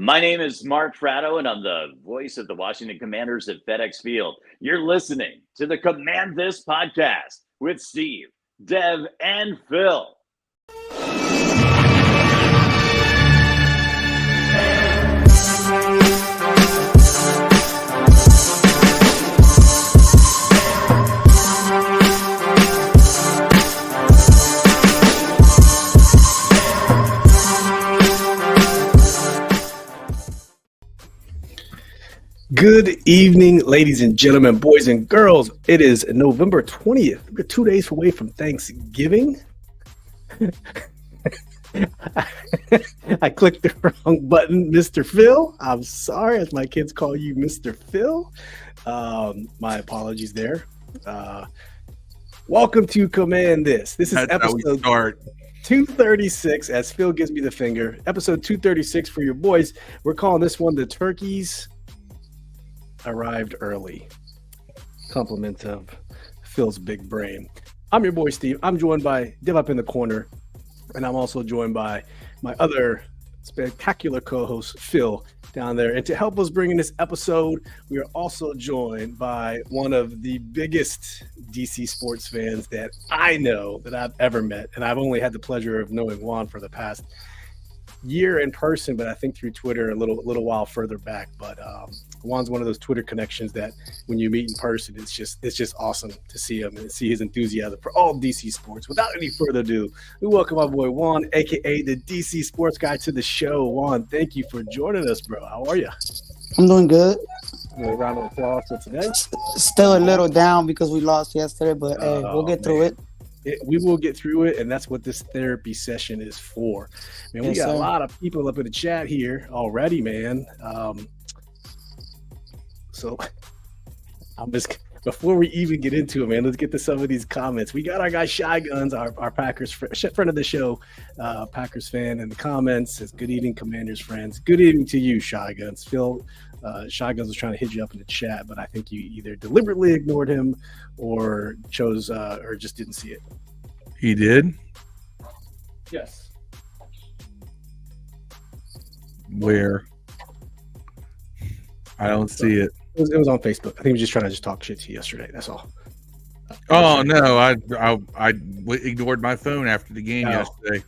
My name is Mark Fratto, and I'm the voice of the Washington Commanders at FedEx Field. You're listening to the Command This podcast with Steve, Dev, and Phil. Good evening, ladies and gentlemen, boys and girls. It is November 20th. We're 2 days away from Thanksgiving. I clicked the wrong button, Mr. Phil. I'm sorry, as my kids call you Mr. Phil. My apologies there. Welcome to Command This. This is episode 236, as Phil gives me the finger. Episode 236 for your boys. We're calling this one The Turkeys Arrived Early. Compliment of Phil's big brain. I'm your boy Steve. I'm joined by Div Up in the Corner, and I'm also joined by my other spectacular co-host Phil down there. And to help us bring in this episode, we are also joined by one of the biggest DC sports fans that I know that I've ever met, and I've only had the pleasure of knowing Juan for the past year in person, but I think through Twitter a little while further back. But Juan's one of those Twitter connections that when you meet in person, it's just awesome to see him and see his enthusiasm for all DC sports. Without any further ado, we welcome my boy Juan, aka the DC sports guy, to the show. Juan, thank you for joining us, bro. How are you? I'm doing good. A round of applause for today. Still a little down because we lost yesterday, but we'll get through it. We will get through it, and that's what this therapy session is for. Man, we got a lot of people up in the chat here already, man. So I'm just, before we even get into it, man, let's get to some of these comments. We got our guy Shy Guns, our Packers friend of the show, Packers fan, in the comments. Says, "Good evening, Commanders friends." Good evening to you, Shy Guns. Phil, Shy Guns was trying to hit you up in the chat, but I think you either deliberately ignored him or chose or just didn't see it. He did? Yes. Where? I don't see it. It was on Facebook. I think he was just trying to talk shit to you yesterday. That's all. Oh no, I ignored my phone after the game yesterday.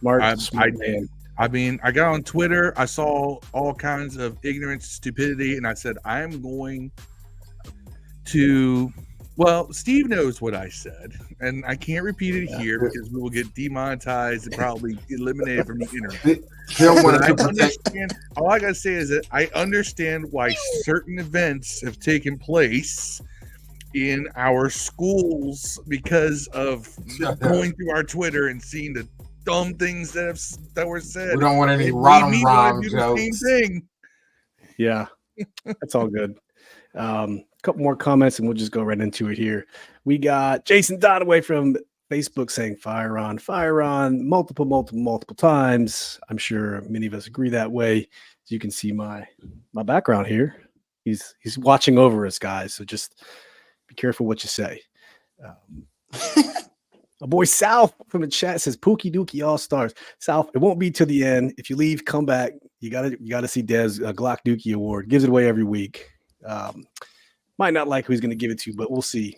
I mean, I got on Twitter. I saw all kinds of ignorance, stupidity, and I said, I am going to. Well, Steve knows what I said, and I can't repeat it here because we will get demonetized and probably eliminated from the internet. All I gotta say is that I understand why certain events have taken place in our schools because of going through our Twitter and seeing the dumb things that were said. We don't want any wrong jokes. Same thing. Yeah, that's all good. Couple more comments and we'll just go right into it here. We got Jason Donaway from Facebook saying fire on multiple times. I'm sure many of us agree that way. As you can see my background here. He's watching over us, guys. So just be careful what you say. A boy South from the chat says Pookie Dookie All Stars. South, it won't be to the end. If you leave, come back. You gotta see Dev's Glock Dookie Award. Gives it away every week. Might not like who he's going to give it to, but we'll see.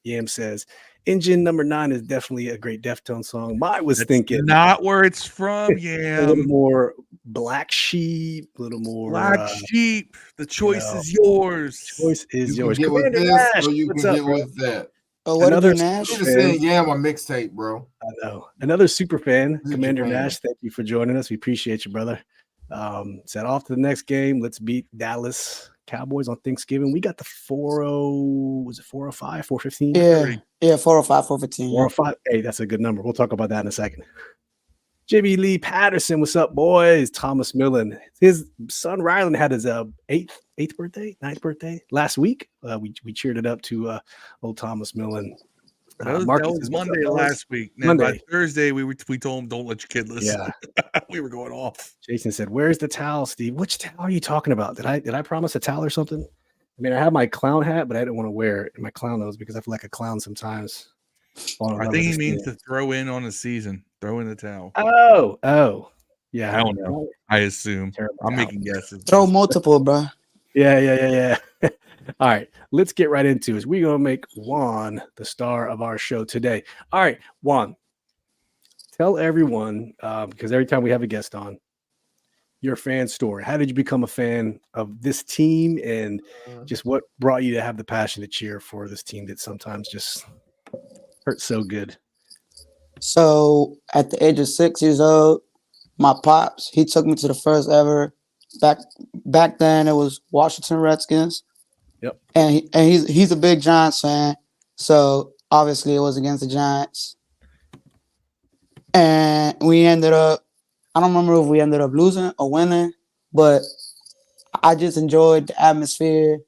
Yam says, Engine number 9 is definitely a great Deftones song. Thinking not where it's from, Yam. A little more Black Sheep, a little more Black Sheep. The choice is yours. Choice is you yours. Can get with this, or you can get with that. Oh, what another Nash? You just saying Yam on mixtape, bro. I know. Another super fan, Commander Nash. Thank you for joining us. We appreciate you, brother. Said off to the next game. Let's beat Dallas Cowboys on Thanksgiving. We got the 4-0, was it 405, 415? Yeah, 405, 415. 405. Hey, that's a good number. We'll talk about that in a second. JB Lee Patterson, what's up, boys? Thomas Millen. His son Rylan had his ninth birthday last week. We cheered it up to old Thomas Millen. That was Monday last week. Monday. By Thursday, we told him, don't let your kid listen. Yeah. We were going off. Jason said, where's the towel, Steve? Which towel are you talking about? Did I promise a towel or something? I mean, I have my clown hat, but I didn't want to wear it in my clown nose because I feel like a clown sometimes. I think he means to throw in on the season. Throw in the towel. Oh. Yeah, I don't know. I assume. I'm making guesses. Throw multiple, bro. Yeah. All right, let's get right into it. We're gonna make Juan the star of our show today. All right, Juan, tell everyone because every time we have a guest on, your fan story. How did you become a fan of this team, and just what brought you to have the passion to cheer for this team that sometimes just hurts so good? So at the age of 6 years old, my pops, he took me to the first ever. Back then, it was Washington Redskins. Yep. And he's a big Giants fan, so obviously it was against the Giants. And we ended up, I don't remember if we ended up losing or winning, but I just enjoyed the atmosphere.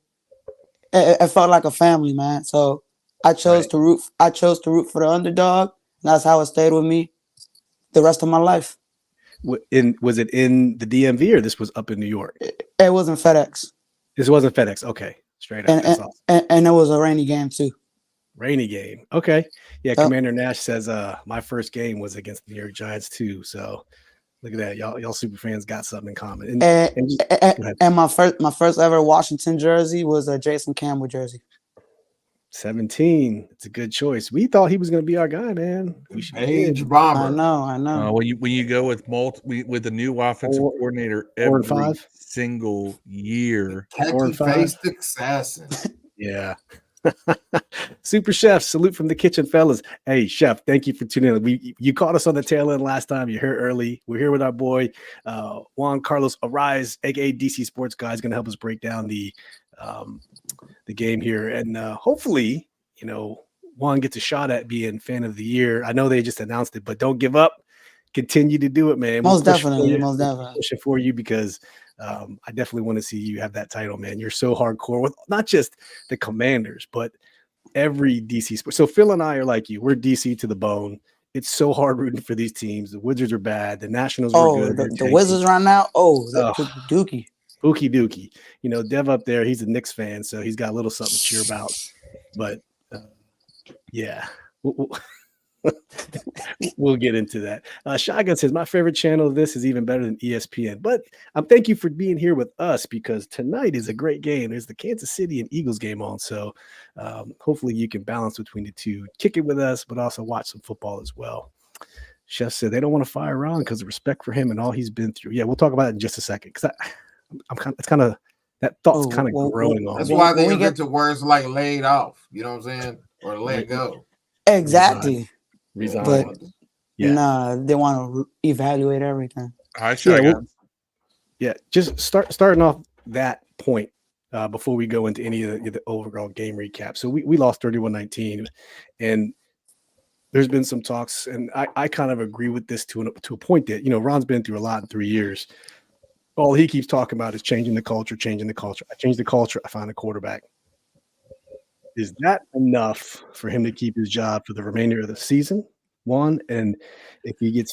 It felt like a family, man. So I chose to root. I chose to root for the underdog, and that's how it stayed with me the rest of my life. Was it in the DMV or this was up in New York? It wasn't FedEx. This wasn't FedEx. Okay. Straight up. And, awesome. and it was a rainy game too. Rainy game. Okay. Yeah. Commander Nash says my first game was against the New York Giants too. So look at that. Y'all super fans got something in common. And my first ever Washington jersey was a Jason Campbell jersey. 17. It's a good choice. We thought he was going to be our guy, man. Page bomber. I know. When you go with the new offensive coordinator every single year, khaki-faced assassin. Yeah. Super Chef, salute from the kitchen, fellas. Hey, Chef, thank you for tuning in. You caught us on the tail end last time. You're here early. We're here with our boy Juan Carlos Arias, aka DC Sports Guy, is going to help us break down the game here, and hopefully, Juan gets a shot at being fan of the year. I know they just announced it, but don't give up. Continue to do it, man. Most definitely. Pushing for you because I definitely want to see you have that title, man. You're so hardcore with not just the Commanders, but every DC sport. So Phil and I are like you. We're DC to the bone. It's so hard rooting for these teams. The Wizards are bad. The Nationals were good. The Wizards right now. Dookie. Ookie dookie. Dev up there, he's a Knicks fan, so he's got a little something to cheer about. But yeah, we'll get into that. Shotgun says, my favorite channel of this is even better than ESPN. But thank you for being here with us because tonight is a great game. There's the Kansas City and Eagles game on. So hopefully you can balance between the two. Kick it with us, but also watch some football as well. Chef said they don't want to fire Ron because of respect for him and all he's been through. Yeah, we'll talk about it in just a second because that thought's kind of growing on. That's why they get to words like laid off. You know what I'm saying? Or let go. Exactly. Resign. But they want to evaluate everything. Just starting off that point before we go into any of the overall game recap. So we lost 31-19, and there's been some talks, and I kind of agree with this to a point that Ron's been through a lot in 3 years. All he keeps talking about is changing the culture. I change the culture. I find a quarterback. Is that enough for him to keep his job for the remainder of the season? One, and if they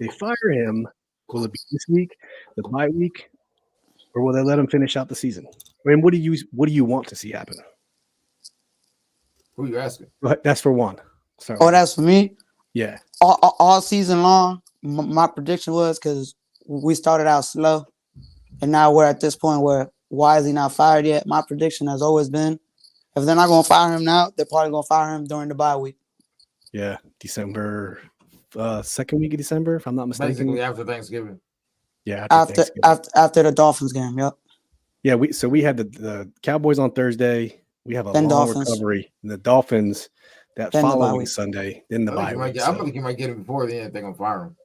fire him, will it be this week, the bye week, or will they let him finish out the season? I mean, what do you want to see happen? Who are you asking? That's for one. Sorry. Oh, that's for me? Yeah. All season long, my prediction was because we started out slow, and now we're at this point where why is he not fired yet? My prediction has always been if they're not going to fire him now, they're probably going to fire him during the bye week. Yeah, December, second week of December, if I'm not mistaken. Basically after Thanksgiving. Yeah, after the Dolphins game. Yep. Yeah, we had the Cowboys on Thursday. We have a long recovery. And the Dolphins that following Sunday, then the bye week. I think you might get him before the end. They're gonna fire him.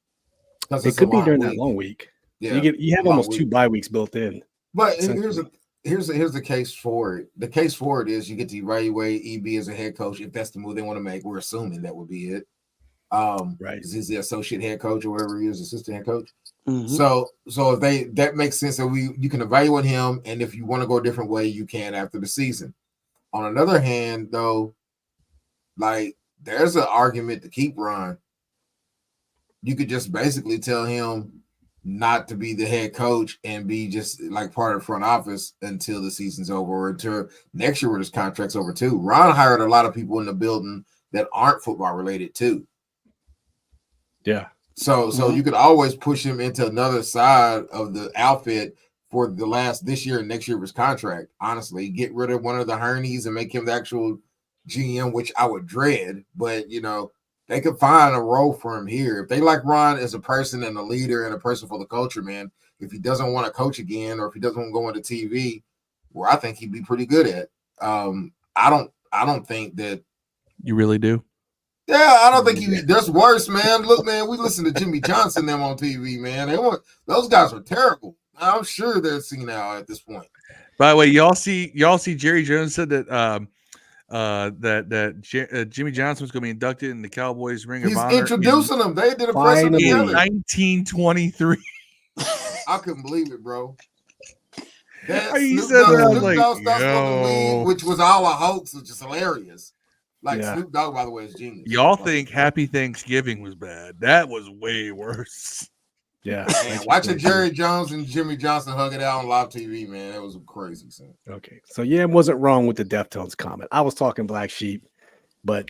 It could be during that long week. Yeah, you have almost 2 bye weeks built in. But here's the case for it. The case for it is you get to evaluate EB as a head coach if that's the move they want to make. We're assuming that would be it. Right, because he's the associate head coach or whatever he is, assistant head coach. Mm-hmm. So if that makes sense that you can evaluate him, and if you want to go a different way, you can after the season. On another hand, though, like there's an argument to keep Ron. You could just basically tell him not to be the head coach and be just like part of the front office until the season's over or until next year when his contract's over too. Ron hired a lot of people in the building that aren't football related too. Yeah. So you could always push him into another side of the outfit for this year and next year of his contract. Honestly, get rid of one of the Hernies and make him the actual GM, which I would dread. But they could find a role for him here if they like Ron as a person and a leader and a person for the culture, man. If he doesn't want to coach again, or if he doesn't want to go into TV, where I think he'd be pretty good at. I don't think that you really do. Yeah, I don't think that's worse, man. Look, man, we listen to Jimmy Johnson them on TV, man. Those guys are terrible. I'm sure they're senile at this point. By the way, y'all see Jerry Jones said that Jimmy Johnson was going to be inducted in the Cowboys Ring of Honor. He's introducing them. They did a press in 1923. I couldn't believe it, bro. Snoop Dogg lead, which was all a hoax, which is hilarious. Snoop Dogg, by the way, is genius. Y'all think Happy Thanksgiving was bad? That was way worse. Yeah. Man, watching Jerry Jones and Jimmy Johnson hug it out on live TV, man, that was a crazy scene. Okay. So, wasn't wrong with the Deftones comment. I was talking Black Sheep, but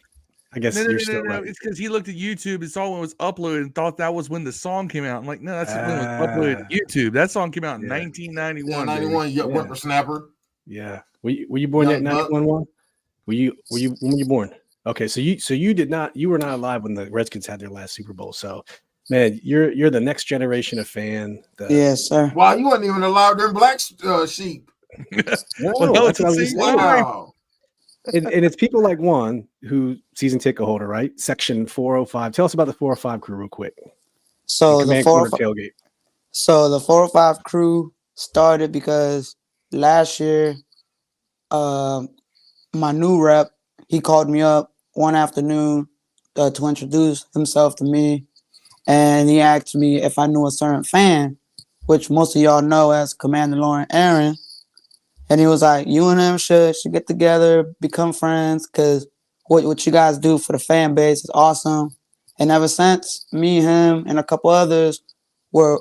I guess you're still right. It's because he looked at YouTube and saw when it was uploaded and thought that was when the song came out. I'm like, no, that's when it was uploaded to YouTube. That song came out in 1991. 91, whippersnapper. Yeah. Were you born in 91? When were you born? Okay, so you were not alive when the Redskins had their last Super Bowl. So, man, you're the next generation of fan. Yes, sir. Wow, you weren't even allowed during Black Sheep. Wow. And it's people like Juan, who season ticket holder, right? Section 405. Tell us about the 405 crew real quick. So the 405 tailgate. So the 405 crew started because last year, my new rep, he called me up one afternoon to introduce himself to me, and he asked me if I knew a certain fan, which most of y'all know as Commander Lauren Aaron. And he was like, you and him should get together, become friends, because what you guys do for the fan base is awesome. And ever since, me, him, and a couple others were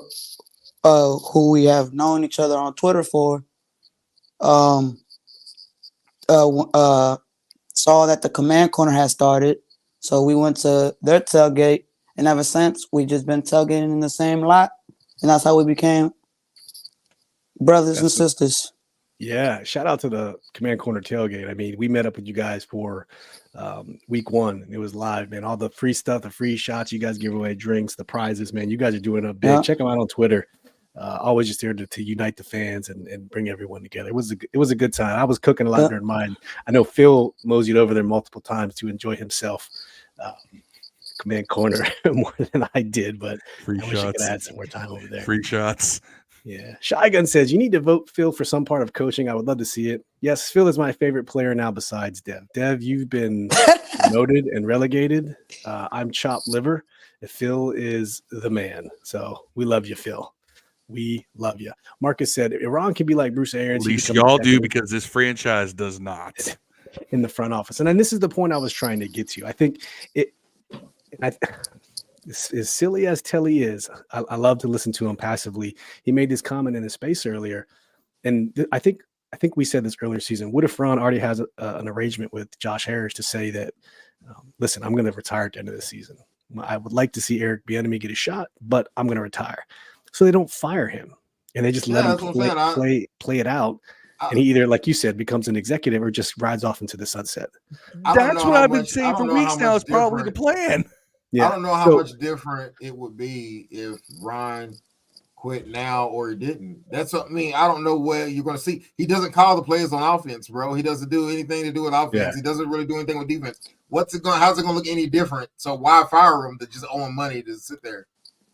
who we have known each other on Twitter for, saw that the Command Corner had started. So we went to their tailgate, and ever since, we've just been tailgating in the same lot. And that's how we became brothers and sisters. Yeah, shout out to the Command Corner tailgate. I mean, we met up with you guys for week 1. It was live, man. All the free stuff, the free shots, you guys give away drinks, the prizes, man. You guys are doing a big. Yeah. Check them out on Twitter. Always just there to unite the fans and bring everyone together. It was a good time. I was cooking a lot during mine. I know Phil moseyed over there multiple times to enjoy himself. Command Corner more than I did, but free I shots. wish I could add some more time over there. Free shots. Yeah. Shy Gun says, you need to vote Phil for some part of coaching. I would love to see it. Yes, Phil is my favorite player now besides Dev. Dev, you've been promoted and relegated. I'm chopped liver. Phil is the man. So we love you, Phil. We love you. Marcus said, Iran can be like Bruce Arians. At least y'all do, because this franchise does not. In the front office. And then this is the point I was trying to get to. I think as silly as Telly is, I love to listen to him passively. He made this comment in the space earlier, and I think we said this earlier season. What if Ron already has an arrangement with Josh Harris to say that, listen, I'm going to retire at the end of the season. I would like to see Eric Bieniemy get a shot, but I'm going to retire. So they don't fire him, and they just let him play it out. And he either, like you said, becomes an executive or just rides off into the sunset. That's what I've been saying for weeks now. Is probably the plan. Yeah. I don't know how much different it would be if Ron quit now or he didn't. That's what I mean. I don't know where you're going to see. He doesn't call the players on offense, bro. He doesn't do anything to do with offense. Yeah. He doesn't really do anything with defense. How's it going to look any different? So why fire him to just owe him money to sit there?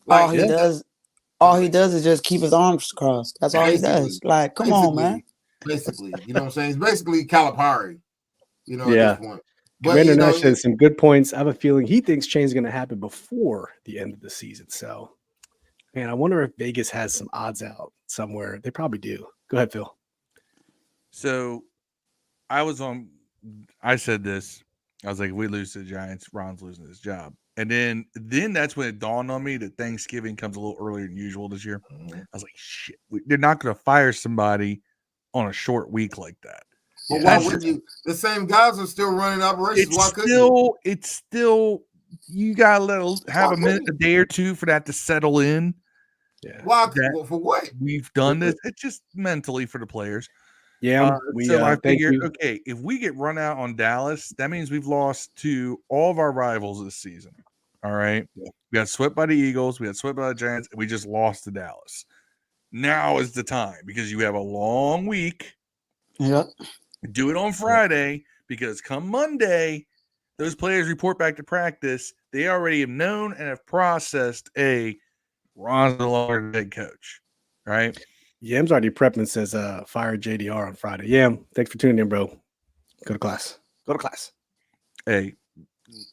All he does is just keep his arms crossed. That's all he does. Like, come on, man. Basically, you know what I'm saying? It's basically Calipari, at this point. Commander Nash says some good points. I have a feeling he thinks change is going to happen before the end of the season. So, man, I wonder if Vegas has some odds out somewhere. They probably do. Go ahead, Phil. So, I said this. I was like, if we lose to the Giants, Ron's losing his job. And then that's when it dawned on me that Thanksgiving comes a little earlier than usual this year. I was like, shit, they're not going to fire somebody on a short week like that. But why wouldn't you? The same guys are still running operations. Why couldn't it's still you gotta have a day or two for that to settle in. Yeah. Well, for what? We've done this. It's just mentally for the players. Yeah. So I figured, okay, if we get run out on Dallas, that means we've lost to all of our rivals this season. All right. Yeah. We got swept by the Eagles. We got swept by the Giants. And we just lost to Dallas. Now is the time because you have a long week. Yep. Do it on Friday because come Monday, those players report back to practice. They already have known and have processed Ron's no longer the head coach, right? Yam's already prepping, says fire JDR on Friday. Yam, thanks for tuning in, bro. Go to class. Hey,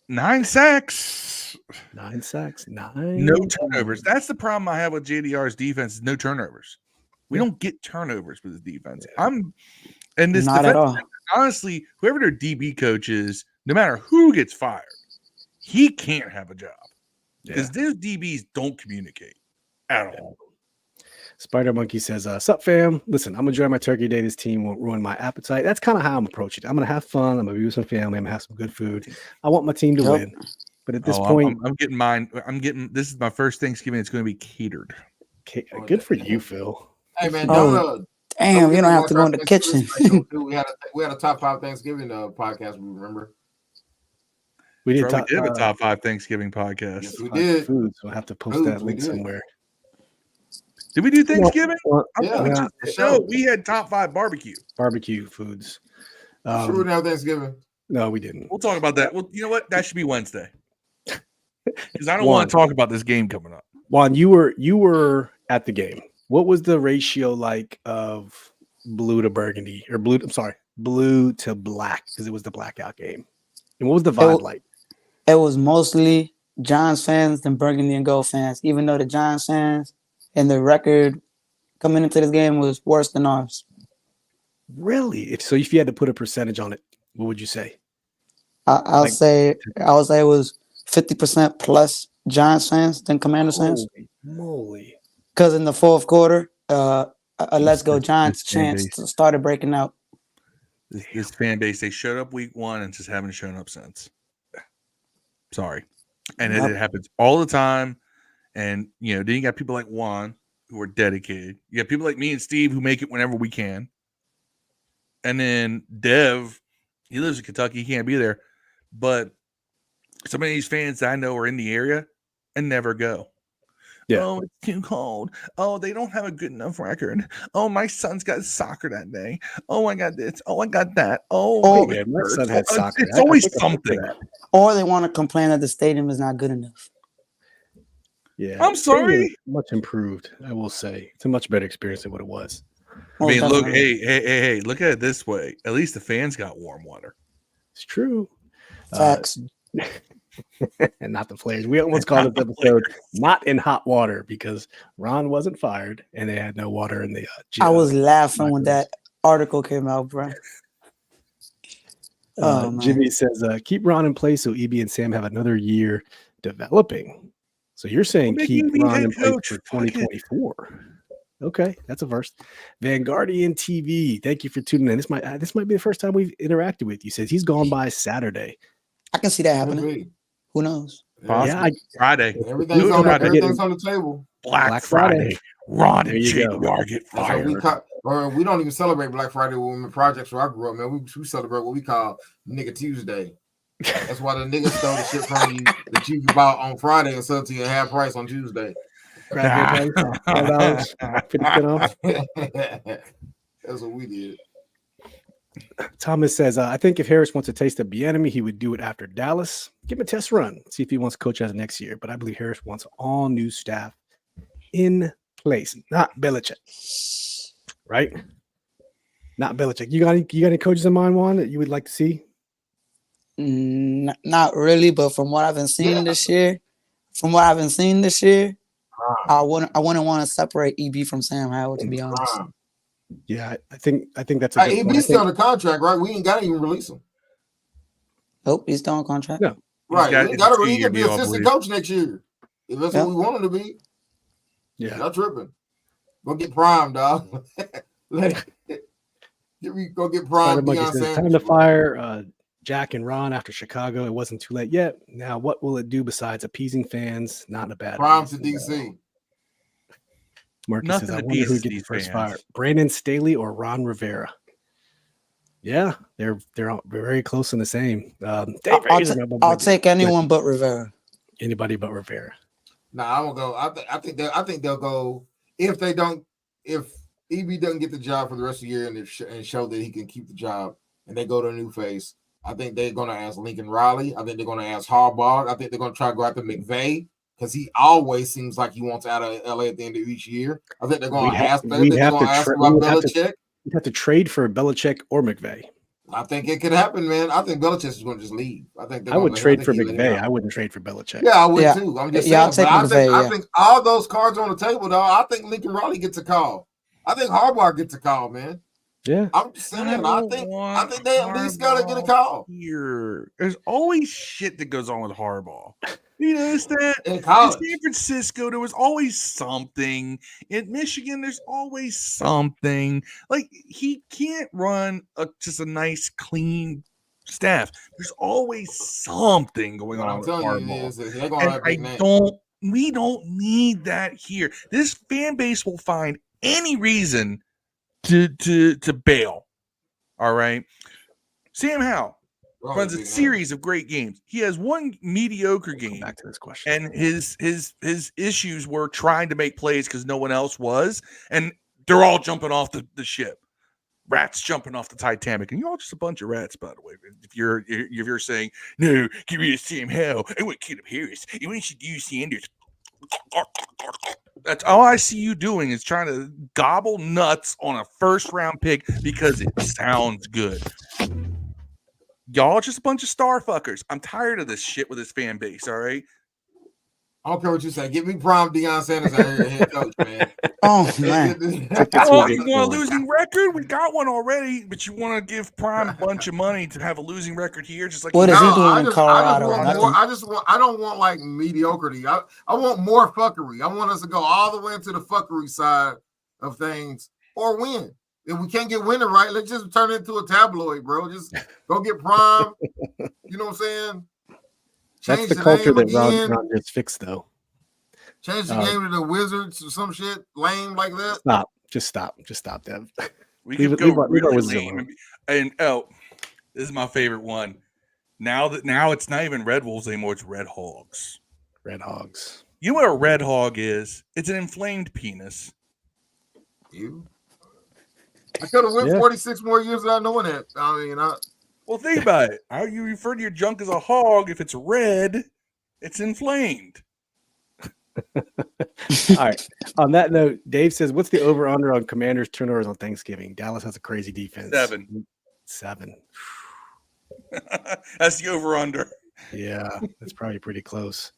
9 sacks. 9 sacks. No turnovers. That's the problem I have with JDR's defense is no turnovers. We don't get turnovers with his defense. Not at all. Honestly, whoever their DB coach is, no matter who gets fired, he can't have a job. Because those DBs don't communicate at all. Spider Monkey says, sup fam, listen, I'm enjoying my turkey day. This team won't ruin my appetite. That's kind of how I'm approaching it. I'm going to have fun. I'm going to be with some family. I'm going to have some good food. I want my team to win. But at this point, I'm getting mine. This is my first Thanksgiving. It's going to be catered. Good for you, Phil. Hey man, damn, you don't have to go in the kitchen. we had a top 5 Thanksgiving podcast, remember? We did have a top 5 Thanksgiving podcast. Yes, we did. Food, so I have to post that link somewhere. Did we do Thanksgiving? Yeah. We had top 5 barbecue foods. Sure, we didn't have Thanksgiving. No, we didn't. We'll talk about that. Well, you know what? That should be Wednesday. Because I don't want to talk about this game coming up. Juan, you were at the game. What was the ratio like of blue to burgundy or blue to black? Because it was the blackout game. And what was the vibe like? It was mostly Giants fans than burgundy and gold fans, even though the Giants fans and the record coming into this game was worse than ours. Really? So if you had to put a percentage on it, what would you say? I'll say it was 50% plus Giants fans than Commanders fans. Holy moly. Because in the fourth quarter, a Let's Go Giants chant started breaking out. This fan base, they showed up week 1 and just haven't shown up since. Sorry. And it happens all the time. And, then you got people like Juan who are dedicated. You got people like me and Steve who make it whenever we can. And then Dev, he lives in Kentucky. He can't be there. But some of these fans that I know are in the area and never go. Yeah. Oh, it's too cold. Oh, they don't have a good enough record. Oh, my son's got soccer that day. Oh, I got this. Oh, I got that. Oh yeah, my son had soccer. It's always something. Or they want to complain that the stadium is not good enough. Yeah. I'm sorry. Much improved, I will say. It's a much better experience than what it was. I mean, look, hey, look at it this way. At least the fans got warm water. It's true. Facts. And not the players. We almost called this episode "Not in Hot Water" because Ron wasn't fired and they had no water in the gym. I was laughing when that article came out, bro. Jimmy says, keep Ron in place so EB and Sam have another year developing. So you're saying keep Ron in place for 2024. Okay, that's a first. Vanguardian TV, thank you for tuning in. This might be the first time we've interacted with you. Says he's gone by Saturday. I can see that happening. Who knows? Yeah, Friday. Everything's on the table. Black Friday. Ron and JDR get fired. We don't even celebrate Black Friday when projects where I grew up, man. We celebrate what we call Nigga Tuesday. That's why the niggas stole the shit from you that you bought on Friday and sell to you at half price on Tuesday. $50 off. That's what we did. Thomas says, I think if Harris wants a taste of Bieniemy, he would do it after Dallas. Give him a test run. See if he wants to coach as next year. But I believe Harris wants all new staff in place, not Belichick. Right? Not Belichick. You got any coaches in mind, Juan, that you would like to see? Not really, but from what I've been seeing this year, I wouldn't want to separate EB from Sam Howell, to be honest. Yeah, I think that's a good EB's still on the contract, right? We ain't got to even release him. Nope, he's still on contract. No. Right. He could be assistant coach next year. If that's what we want him to be. Yeah. Not tripping. Go get Prime, dog. Go get Prime. Time to fire Jack and Ron after Chicago. It wasn't too late yet. Now, what will it do besides appeasing fans? Not in a bad Prime to DC. Marcus says, I wonder who gets the first fire. Brandon Staley or Ron Rivera? Yeah, they're very close in the same. I'll take anyone but Rivera. Anybody but Rivera. No, I won't go. I think they'll go if EB doesn't get the job for the rest of the year and show that he can keep the job, and they go to a new face. I think they're going to ask Lincoln Riley. I think they're going to ask Harbaugh. I think they're going to try to go after McVay because he always seems like he wants out of LA at the end of each year. I think they're going to ask about Belichick. You'd have to trade for Belichick or McVay. I think it could happen, man. I think Belichick is going to just leave. I would trade for McVay. I wouldn't trade for Belichick. Yeah, I would too. I'm just saying. I think all those cards on the table, though. I think Lincoln Riley gets a call. I think Harbaugh gets a call, man. Yeah, I'm just saying. I think they at least got to get a call. Here, there's always shit that goes on with Harbaugh. You notice that in San Francisco, there was always something. In Michigan, there's always something. Like he can't run just a nice, clean staff. There's always something going on with Harbaugh. We don't need that here. This fan base will find any reason to bail. All right. Sam Howell runs a series of great games. He has one mediocre game. Back to this question. And his issues were trying to make plays because no one else was. And they're all jumping off the ship. Rats jumping off the Titanic. And you're all just a bunch of rats, by the way. If you're saying, no, give me a Sam Howell. I want Caleb Harris. I want you to use Sanders. That's all I see you doing is trying to gobble nuts on a first-round pick because it sounds good. Y'all just a bunch of star fuckers. I'm tired of this shit with this fan base, all right? I don't care what you say. Give me prime Deion Sanders out here, head coach, man. Oh, man. You want a losing record? We got one already, but you want to give Prime a bunch of money to have a losing record here? Just like what is he doing in Colorado? I don't want like mediocrity. I want more fuckery. I want us to go all the way into the fuckery side of things or win. If we can't get winning right, let's just turn it into a tabloid, bro. Just go get Prime. You know what I'm saying? That's the culture that Ron just fixed, though. Change the game to the Wizards or some shit lame like that. Just stop, Dev. We could go really lame. And this is my favorite one. Now it's not even Red Wolves anymore; it's Red Hogs. Red Hogs. You know what a Red Hog is? It's an inflamed penis. I could have lived 46 more years without knowing that. I mean, well, think about it. How you refer to your junk as a hog? If it's red, it's inflamed. All right. On that note, Dave says, "What's the over/under on Commanders turnovers on Thanksgiving?" Dallas has a crazy defense. 7. That's the over/under. Yeah, that's probably pretty close.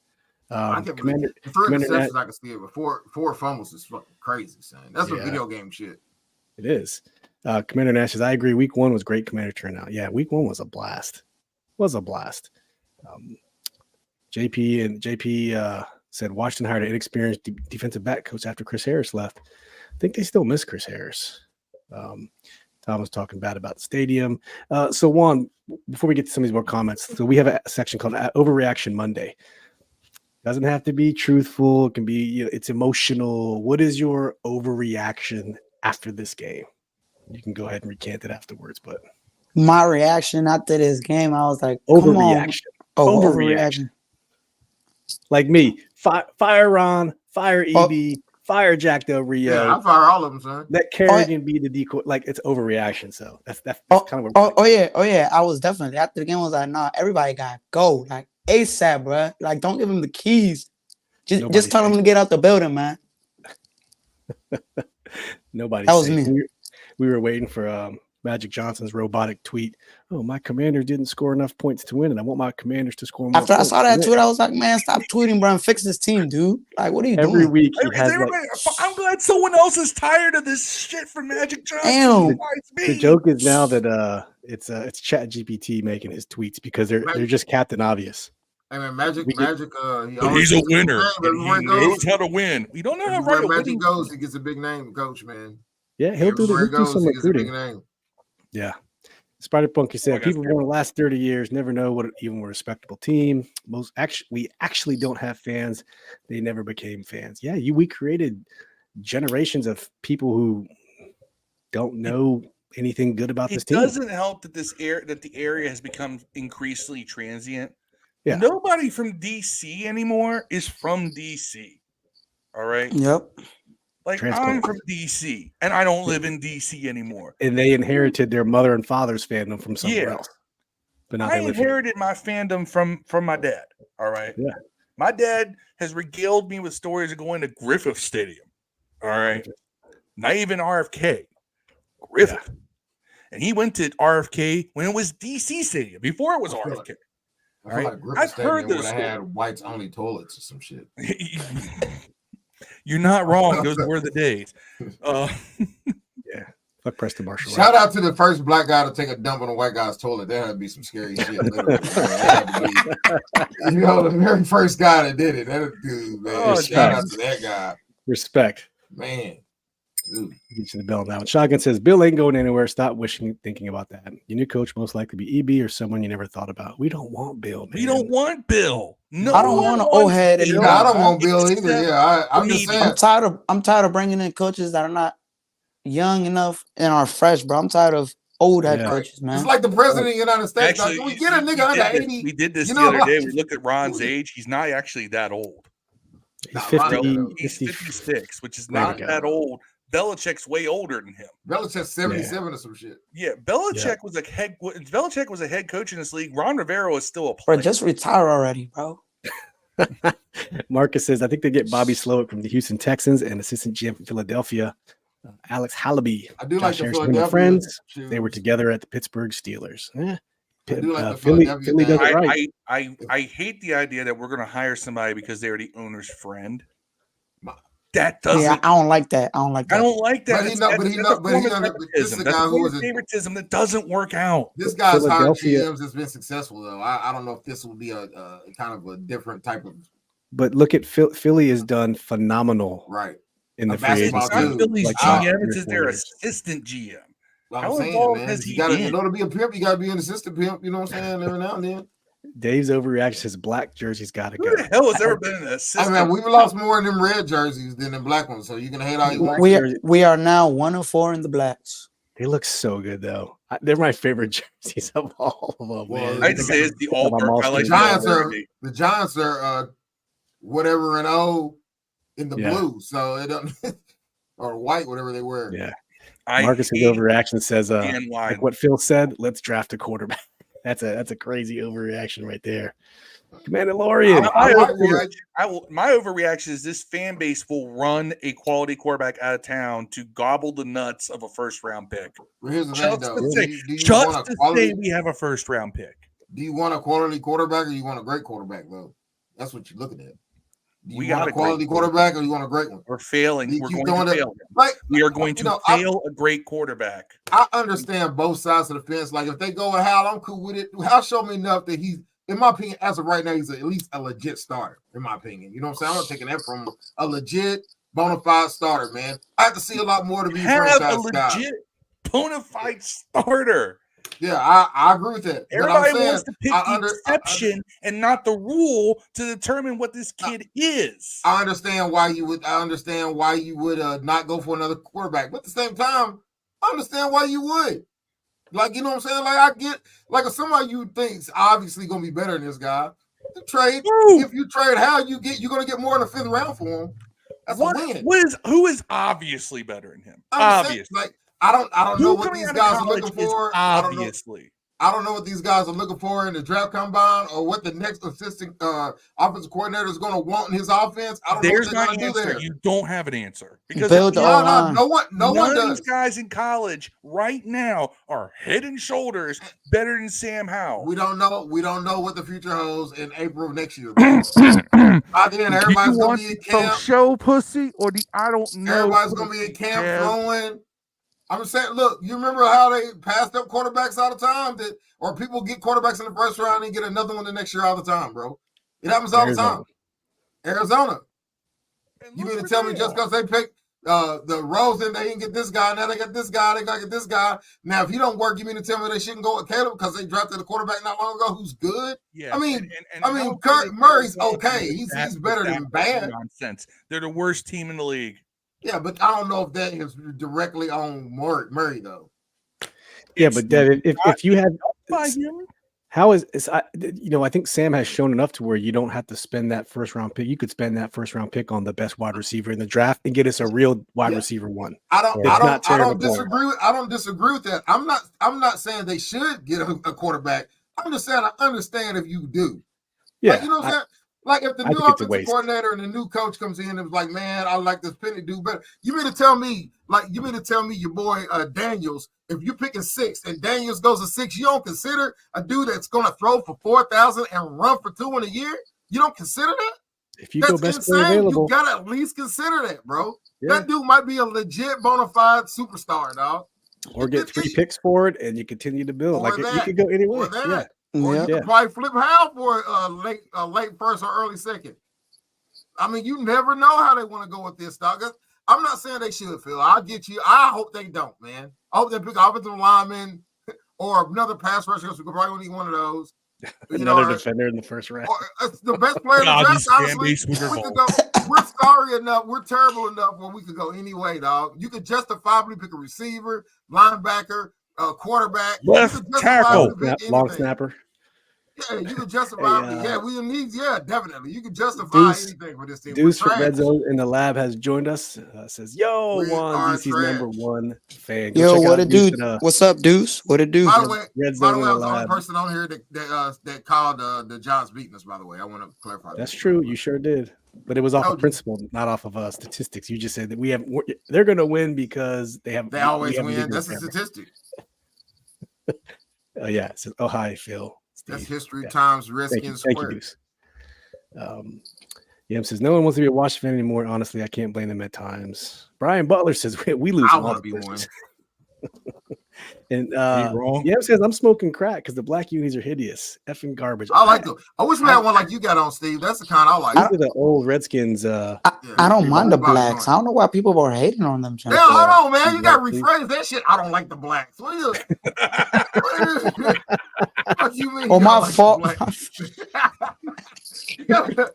Commander interceptions, I can see it, but four fumbles is fucking crazy, son. That's a video game shit. It is. Commander Nash says, I agree. Week 1 was great Commander turnout. Yeah, week 1 was a blast. JP said Washington hired an inexperienced defensive back coach after Chris Harris left. I think they still miss Chris Harris. Tom was talking bad about the stadium. So Juan, before we get to some of these more comments, so we have a section called Overreaction Monday. Doesn't have to be truthful. It can be, it's emotional. What is your overreaction after this game? You can go ahead and recant it afterwards, but my reaction after this game, I was like, overreaction. Overreaction. Like me, fire Ron, fire EB, fire Jack Del Rio. Yeah, I fire all of them, son. Let Kerrigan be the decoy. Like, it's overreaction. So that's kind of what. Yeah. I was definitely after the game. I was like, nah, everybody got to go like ASAP, bro. Like, don't give him the keys. Just tell him to get out the building, man. Nobody. That was me. We were waiting for Magic Johnson's robotic tweet. Oh, my commander didn't score enough points to win, and I want my commanders to score more. After I saw that tweet, I was like, man, stop tweeting, bro, and fix this team, dude. Like, what are you doing? Every week he has I'm glad someone else is tired of this shit from Magic Johnson. Damn. The joke is now that it's Chat GPT making his tweets because they're just Captain Obvious. I mean, Magic. He's a winner. He knows how to win. We don't know how to win. Magic goes, he gets a big name, coach, man. Yeah, he'll do some recruiting. Yeah. Spider Punky said, people born in the last 30 years never know what even a respectable team. We actually don't have fans. They never became fans. Yeah, we created generations of people who don't know anything good about this team. It doesn't help that the area has become increasingly transient. Yeah. Nobody from DC anymore is from DC. All right. Yep. Like I'm from DC and I don't live in DC anymore. And they inherited their mother and father's fandom from somewhere else. But I inherited my fandom from my dad. All right. Yeah. My dad has regaled me with stories of going to Griffith Stadium. All right. Not even RFK. Griffith. Yeah. And he went to RFK when it was DC Stadium, before it was RFK. I feel like Griffith Stadium would have had whites only toilets or some shit. You're not wrong. Those were the days. Yeah. Fuck Preston Marshall. Shout out to the first black guy to take a dump on a white guy's toilet. That had to be some scary shit. The very first guy that did it. That dude, man. Shout out to that guy. Respect. Man. Get you the bell now. Shotgun says, Bill ain't going anywhere. Stop thinking about that. Your new coach most likely be EB or someone you never thought about. We don't want Bill, man. We don't want Bill. No, I don't want an old head anymore. I don't want Bill either. Yeah, I'm just saying. I'm tired of bringing in coaches that are not young enough and are fresh, bro. I'm tired of old head coaches, man. It's like the president of the United States. Actually, we get a nigga under 80. We did this the other day. We looked at Ron's age. He's not actually that old. He's 50. He's 56, which is not that old. Belichick's way older than him. Belichick's 77 or some shit. Yeah, Belichick was a head coach in this league. Ron Rivera is still a player. Bro, just retire already, bro. Marcus says, I think they get Bobby Slowick from the Houston Texans and assistant GM from Philadelphia, Alex Halaby. I do like the Philadelphia friends. They were together at the Pittsburgh Steelers. Philly does it right. I hate the idea that we're going to hire somebody because they're the owner's friend. That doesn't. Yeah, I don't like that. I don't like that. This is a guy who was favoritism that doesn't work out. This guy's hired GMs has been successful though. I don't know if this will be a kind of a different type of. But look at Philly has done phenomenal, right? In the free agency. It's not Philly's GM; it's their assistant GM. How involved has he been? In order to be a pimp, you got to be an assistant pimp. You know what I'm saying? Every now and then. Dave's overreaction says black jerseys got to go. Who the hell has ever been an assistant? I mean, we've lost more in them red jerseys than the black ones, so you can hate all you want. We are now 104 in the blacks. They look so good, though. They're my favorite jerseys of all of them. Well, I'd say it's the all-dark. The Giants are whatever and in the blue, so it don't or white, whatever they wear. Yeah. Marcus's overreaction says, like what Phil said, let's draft a quarterback. That's a crazy overreaction right there. Mandalorian. My overreaction is this fan base will run a quality quarterback out of town to gobble the nuts of a first-round pick. Well, here's the thing, though. Just to say we have a first-round pick. Do you want a quality quarterback or you want a great quarterback, though? That's what you're looking at. We got a quality quarterback or you want a great one? We're failing. We're going to fail. We are going to fail a great quarterback. I understand both sides of the fence. Like if they go with Hal, I'm cool with it. Hal showed me enough that he's, in my opinion, as of right now, he's at least a legit starter. In my opinion, you know what I'm saying? I'm not taking that from a legit bona fide starter, man. I have to see a lot more to be a legit bona fide starter. Yeah, I agree with that. Everybody wants to pick the exception and not the rule to determine what this kid is. I understand why you would. Not go for another quarterback, but at the same time, I understand why you would. Like, you know what I'm saying? Like, I get like if somebody you think's obviously gonna be better than this guy, the trade. If you trade Hal, you're gonna get more in the 5th round for him. That's a win. Who is obviously better than him? Obviously. Like, I don't know what these guys are looking for. Obviously. I don't know what these guys are looking for in the draft combine or what the next assistant offensive coordinator is going to want in his offense. I don't know what they're going to do there. You don't have an answer because no one of these guys in college right now are head and shoulders better than Sam Howell. We don't know what the future holds in April of next year. By then, everybody's going to be in camp. Show pussy or the I don't know. Everybody's going to be in camp throwing. I'm just saying, look, you remember how they passed up quarterbacks all the time, or people get quarterbacks in the first round and get another one the next year all the time, bro. It happens all the time. Arizona. You mean to tell me just because they pick, the Rosen, they didn't get this guy. Now they got this guy. They got to get this guy. Now, if you don't work, you mean to tell me they shouldn't go with Caleb because they drafted a quarterback not long ago who's good? Yeah. I mean, Kurt Murray's okay. He's better than bad. Nonsense. They're the worst team in the league. Yeah, but I don't know if that is directly on Murray though. Yeah, but Dev, if you had, how is I think Sam has shown enough to where you don't have to spend that first round pick. You could spend that first round pick on the best wide receiver in the draft and get us a real wide receiver one. I don't disagree with that. I'm not saying they should get a quarterback. I'm just saying I understand if you do. Yeah, like, you know what I'm saying? Like if the new offensive coordinator and the new coach comes in and was like, man, I like this Penny dude better. You mean to tell me your boy Daniels, if you're picking 6 and Daniels goes to 6, you don't consider a dude that's going to throw for 4,000 and run for 2 in a year? You don't consider that? If you go best player available, you got to at least consider that, bro. Yeah. That dude might be a legit bona fide superstar, dog. Or get 3 picks for it and you continue to build. Like you could go anywhere. Yeah. Or you could probably flip Hal for a late first or early second. I mean, you never know how they want to go with this, dog. I'm not saying they should, Phil. I'll get you. I hope they don't, man. I hope they pick offensive lineman or another pass rusher because we could probably need one of those. Another defender in the first round. The best player in the draft, honestly, we're sorry enough. We're terrible enough where we could go any way, dog. You could justifiably pick a receiver, linebacker, quarterback, left tackle, long snapper. Yeah, you can justify. Definitely. You can justify anything for this team. Deuce from Red Zone in the lab has joined us. Says, "Yo, Juan, DC's #1 fan." Yo, what a dude! What's up, Deuce? What a dude? By the way, I was the only person on here that called the Giants beating us. By the way, I want to clarify. That's true. You sure did, but it was off of principle, not off of statistics. You just said that they're going to win because they always win. That's a statistic. Yeah. It says, "Oh, hi, Phil." Steve. That's history times Redskins squared. Yam says, no one wants to be a Washington fan anymore. Honestly, I can't blame them at times. Brian Butler says, we lose. I want to be one. And Yam says, I'm smoking crack because the black unis are hideous. Effing garbage. I like them. I wish we had one like you got on, Steve. That's the kind I like. These are the old Redskins. I don't mind the blacks. I don't know why people were hating on them. Yeah, hold on, man. You got to rephrase that shit. I don't like the blacks. What you mean? Oh, my fault. You got to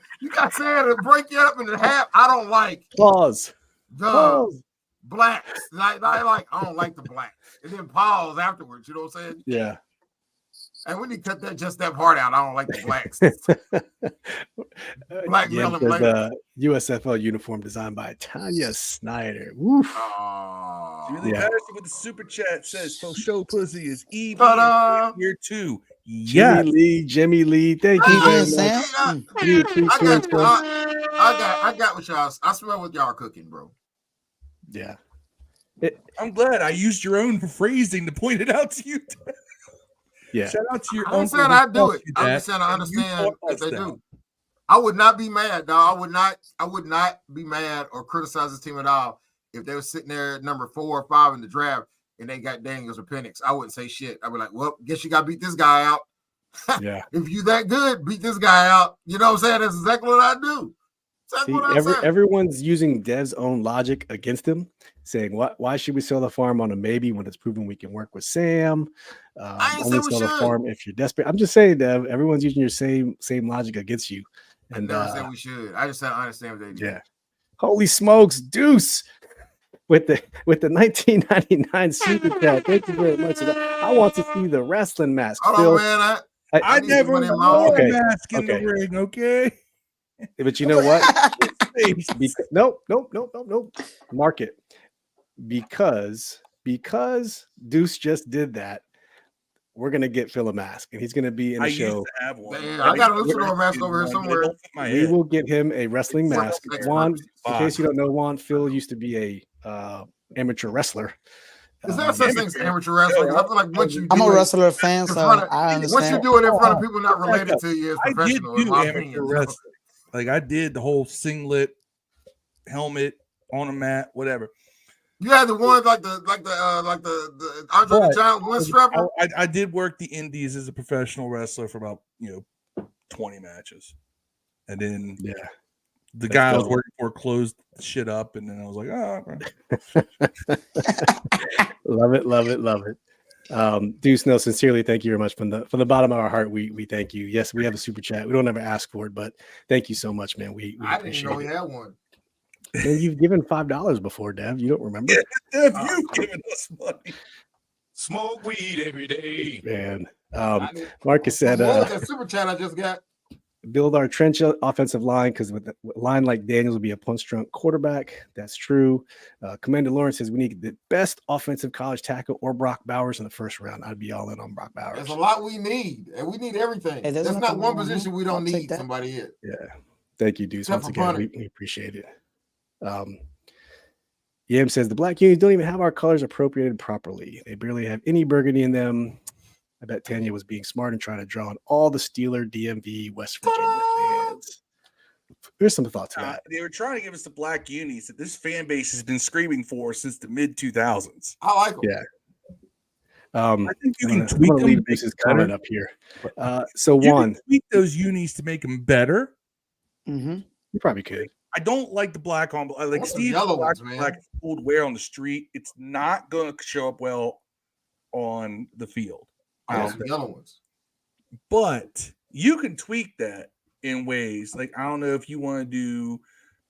say it and break it up into half. I don't like. Pause. Blacks. I don't like the blacks. And then pause afterwards. You know what I'm saying? Yeah. And we need to cut that part out. I don't like the blacks. Black male and black. USFL uniform designed by Tanya Snyder. Woof. Julie Patterson with the super chat says, "For show pussy is evil here too." Jimmy Lee. Thank you very much. I got what y'all. I smell what y'all are cooking, bro. Yeah. I'm glad I used your own phrasing to point it out to you. Yeah. Shout out to your own. I'm saying I do it. I'm just saying I understand if they do. I would not be mad, dog. I would not be mad or criticize this team at all if they were sitting there at number 4 or 5 in the draft and they got Daniels or Penix. I wouldn't say shit. I'd be like, well, guess you got to beat this guy out. Yeah. If you that good, beat this guy out. You know what I'm saying? That's exactly what I do. Everyone's using Dev's own logic against him, saying, why should we sell the farm on a maybe when it's proven we can work with Sam? Only sell the farm if you're desperate. I'm just saying, Dev, everyone's using your same logic against you. And I never said we should. I just said I understand what they do. Yeah. Holy smokes, Deuce with the 1999 super chat. Thank you very much. I want to see the wrestling mask. Hold on, man. I never wore a mask in the ring. Okay. But you know what? Nope. Mark it. Because Deuce just did that, we're gonna get Phil a mask, and he's gonna be in the show. Used to have one. I got a luchador mask over here somewhere. We will get him a wrestling mask. Juan, in case you don't know, Juan, Phil used to be a amateur wrestler. Is there such thing as amateur wrestling? I feel like once you I'm a wrestler fan, so I understand. Once you do it in front of people not related to you as professional, I did do amateur wrestling. Like I did the whole singlet, helmet on a mat, whatever. You had the ones like the Andre the Giant one strapper. I did work the indies as a professional wrestler for about 20 matches, and then The guy I was working for closed shit up, and then I was like, Love it. Deuce, no, sincerely, thank you very much from the bottom of our heart. We thank you. Yes, we have a super chat. We don't ever ask for it, but thank you so much, man. We I appreciate didn't know it. we had one. And you've given $5 before, Dev. You don't remember? Yeah, Dev, you've given us money. Smoke weed every day, man. Marcus said, "What was that super chat I just got?" Build our trench offensive line because with a line like Daniels will be a punch-drunk quarterback. That's true. Commander Lawrence says we need the best offensive college tackle or Brock Bowers in the first round. I'd be all in on Brock Bowers. There's a lot we need, and we need everything. Hey, there's not one position we don't need somebody in. Yeah. Thank you, Deuce. Once again, we appreciate it. Yam says the Black Unions don't even have our colors appropriated properly. They barely have any burgundy in them. I bet Tanya was being smart and trying to draw on all the Steeler, DMV, West Virginia fans. There's some thought to that. They were trying to give us the Black Unis that this fan base has been screaming for since the mid-2000s. I like them. Yeah. I think you can tweak them. Leave Bruce's comment up here. So Juan, tweak those unis to make them better. Mm-hmm. You probably could. I don't like the black on black. Like Steve, black is cool to wear on the street. It's not going to show up well on the field. The yellow ones. But you can tweak that in ways like I don't know if you want to do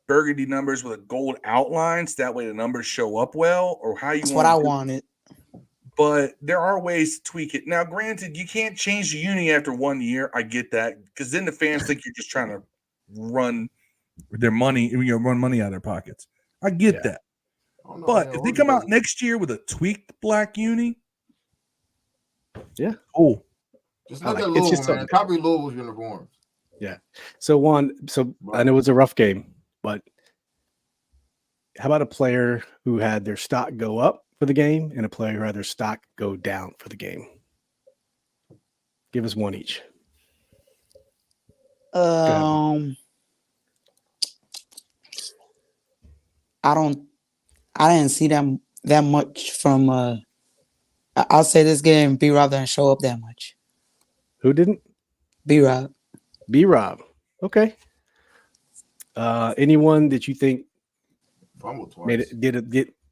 burgundy numbers with a gold outlines. That way the numbers show up well, or how you. That's what I wanted. But there are ways to tweak it. Now, granted, you can't change the uni after 1 year. I get that because then the fans think you're just trying to run their money. Run money out of their pockets. I get that. But if they come out next year with a tweaked black uni. Yeah. Cool. Just look at Louisville, man. Probably Louisville's uniforms. Yeah. So I know it was a rough game, but how about a player who had their stock go up for the game and a player who had their stock go down for the game? Give us one each. I didn't see them that much from I'll say this game, B-Rob didn't show up that much. Who didn't? B-Rob. B-Rob. Okay. Anyone that you think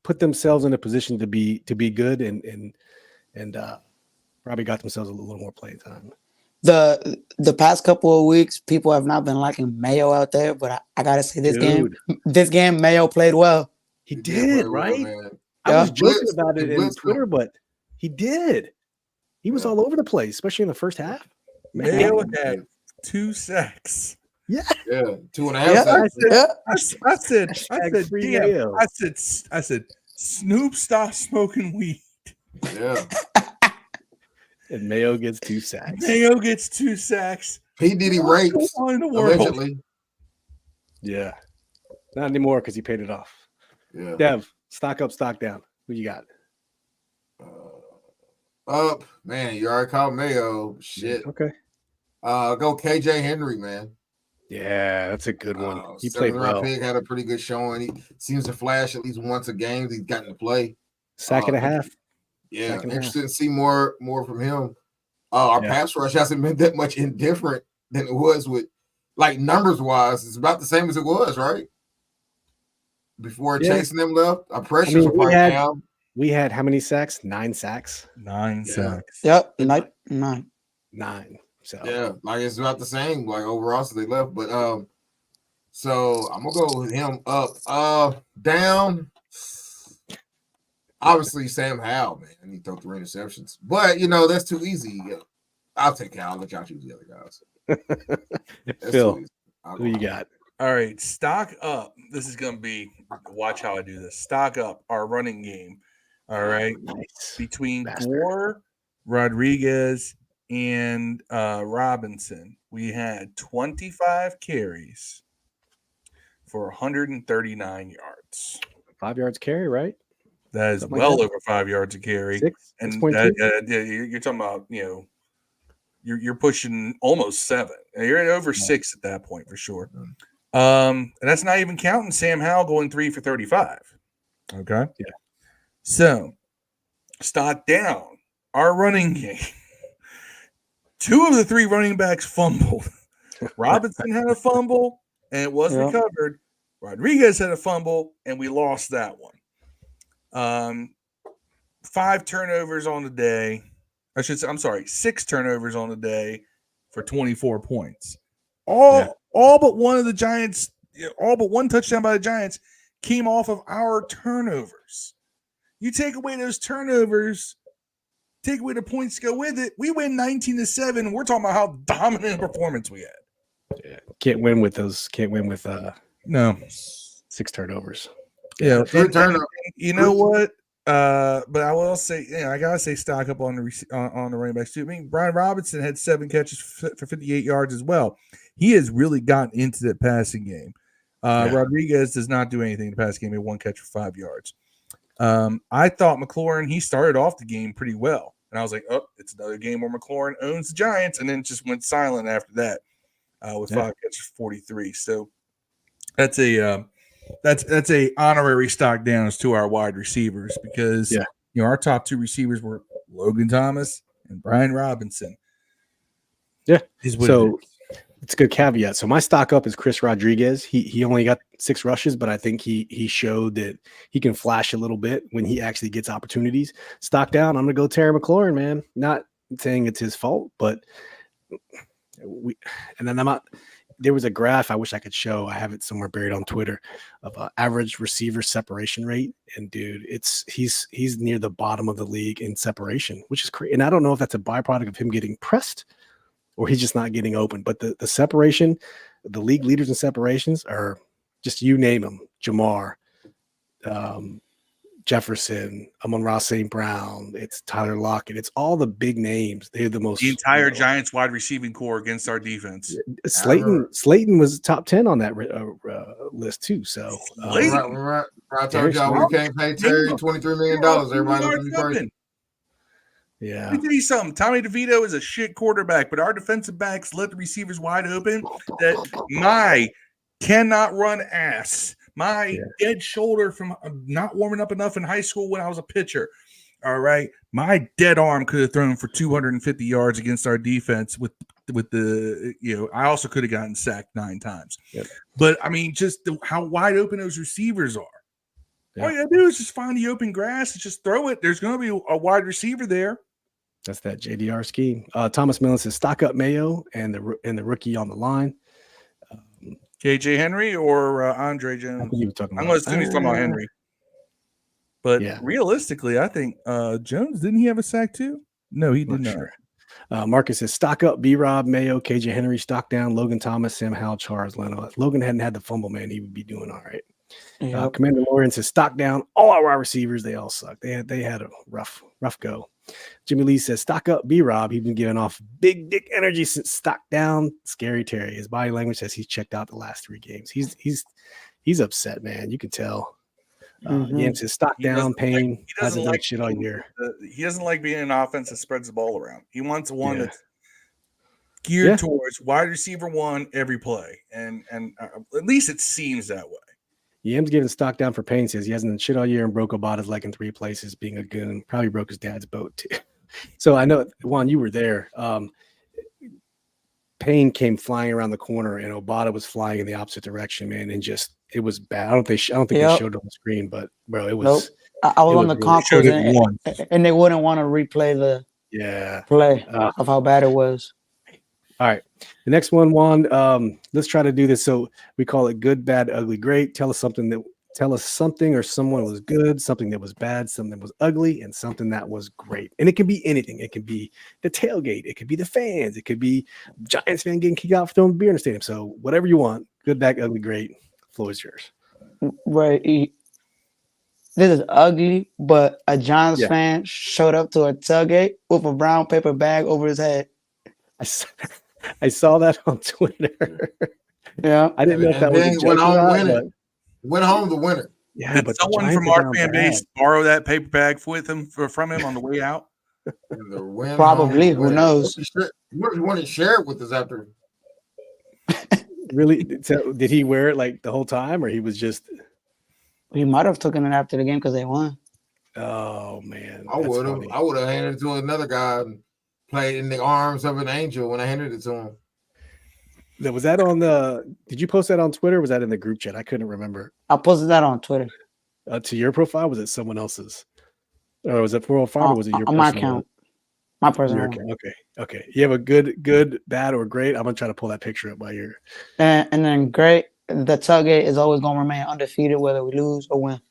put themselves in a position to be good and probably got themselves a little more playing time? The past couple of weeks, people have not been liking Mayo out there, but I gotta say this game, Mayo played well. He did, right? I was joking about it in Twitter, but he did. He was all over the place, especially in the first half. Mayo had 2 sacks. Yeah. 2.5 sacks. I said, Snoop, stop smoking weed. Yeah. And Mayo gets 2 sacks. P. Diddy rapes allegedly. Yeah. Not anymore because he paid it off. Yeah. Dev, stock up, stock down. Who you got? Up, man. You already called Mayo. Shit. Okay. Go KJ Henry, man. Yeah, that's a good one. He played well. Pick had a pretty good showing. He seems to flash at least once a game. He's gotten to play. Sack and a half. Yeah, interested to see more from him. Our pass rush hasn't been that much indifferent than it was with, like, numbers wise. It's about the same as it was, right? Before chasing them left, our pressures are down. We had how many sacks? 9 sacks. 9 sacks. Yep, 9. So yeah, like it's about the same, like overall, so they left. But so I'm gonna go with him up. Down. Obviously, Sam Howell, man. He threw 3 interceptions. But that's too easy. I'll take Howell. I'll let y'all choose the other guys. Phil, who you got? All right, stock up. This is gonna be watch how I do this. Stock up our running game. All right. Nice. Between Gore, Rodriguez, and Robinson, we had 25 carries for 139 yards. 5 yards carry, right? That is something over 5 yards a carry. 6, and you're talking about, you're pushing almost 7. You're at over 6 at that point for sure. And that's not even counting Sam Howell going 3 for 35. Okay. Yeah. So, stock down our running game. 2 of the 3 running backs fumbled. Robinson had a fumble. and it was recovered. Rodriguez had a fumble, and we lost that one. 5 turnovers on the day. I'm sorry, 6 turnovers on the day for 24 points. All but one of the Giants, all but one touchdown by the Giants came off of our turnovers. You take away those turnovers, take away the points to go with it, we win 19-7. We're talking about how dominant a performance we had. Yeah, can't win with 6 turnovers. Yeah, you know what? But I will say, I gotta say, stock up on the running backs too. I mean, Brian Robinson had 7 catches for 58 yards as well. He has really gotten into the passing game. Rodriguez does not do anything in the passing game. He had 1 catch for 5 yards. I thought McLaurin, he started off the game pretty well, and I was like, oh, it's another game where McLaurin owns the Giants, and then just went silent after that with 5 catches for 43. So that's a honorary stock downs to our wide receivers because our top 2 receivers were Logan Thomas and Brian Robinson. Yeah, so it's a good caveat. So my stock up is Chris Rodriguez. He only got 6 rushes, but I think he showed that he can flash a little bit when he actually gets opportunities. Stock down, I'm gonna go Terry McLaurin, man. Not saying it's his fault, but there was a graph I wish I could show. I have it somewhere buried on Twitter of average receiver separation rate. And dude, he's near the bottom of the league in separation, which is crazy. And I don't know if that's a byproduct of him getting pressed or he's just not getting open. But the separation, the league leaders in separations are just, you name them, Jamar, Jefferson, Amon-Ra St. Brown, it's Tyler Lockett, it's all the big names. They're the most. The entire Giants wide receiving core against our defense. Slayton was top 10 on that list too. So right. I told y'all we can't pay Terry $23 million. Everybody looking at me crazy. Yeah. Let me tell you something. Tommy DeVito is a shit quarterback, but our defensive backs let the receivers wide open. That my cannot run ass. My dead shoulder from not warming up enough in high school when I was a pitcher. All right. My dead arm could have thrown for 250 yards against our defense with the, I also could have gotten sacked 9 times. Yep. But I mean, just how wide open those receivers are. Yep. All you gotta do is just find the open grass and just throw it. There's going to be a wide receiver there. That's that JDR scheme. Thomas Millen says stock up Mayo and the rookie on the line. KJ Henry or Andre Jones? I think he was talking about. I'm going to assume he's talking about Henry. But realistically, I think Jones, didn't he have a sack too? No, he did not. Sure. Marcus says stock up B-Rob, Mayo, KJ Henry, stock down Logan Thomas, Sam Howell, Charles Leno. If Logan hadn't had the fumble, man, he would be doing all right. Yep. Commander Lawrence says stock down all our wide receivers. They all suck. They had a rough go. Jimmy Lee says stock up B-Rob. He's been giving off big dick energy since stock down. Scary Terry. His body language says he's checked out the last 3 games. He's upset, man. You can tell. Yam says stock down. Payne hasn't done shit all year. He doesn't like being an offense that spreads the ball around. He wants one that's geared towards wide receiver 1 every play, and at least it seems that way. Yam's giving stock down for Payne. Says he hasn't done shit all year and broke Obata's leg in 3 places, being a goon. Probably broke his dad's boat too. So I know, Juan, you were there. Payne came flying around the corner, and Obata was flying in the opposite direction, man, and just it was bad. I don't think they showed it on the screen, but bro, it was. Nope. I was on the concourse, and they wouldn't want to replay the play of how bad it was. All right. The next one, Juan, let's try to do this. So we call it good, bad, ugly, great. Tell us something or someone was good, something that was bad, something that was ugly, and something that was great. And it can be anything. It can be the tailgate. It could be the fans. It could be Giants fan getting kicked out for throwing beer in the stadium. So whatever you want, good, bad, ugly, great. Floor is yours. Right. This is ugly, but a Giants fan showed up to a tailgate with a brown paper bag over his head. I saw that on Twitter. Yeah, I didn't know if that was a went home winning. Went home the winner. Yeah, but someone from our fan base borrow that paper bag with him from him on the way out. Probably. Who knows? You want to share it with us after? Really? So did he wear it like the whole time, or he was just? He might have taken it after the game because they won. Oh man, I would have handed it to another guy and played in the arms of an angel when I handed it to him. Was that on the? Did you post that on Twitter? Or was that in the group chat? I couldn't remember. I posted that on Twitter. To your profile? Was it someone else's? Or was it 405? Or was it your on my account? My personal account. Okay. You have a good, bad, or great. I'm gonna try to pull that picture up by your. And then great. The Tailgate is always gonna remain undefeated whether we lose or win.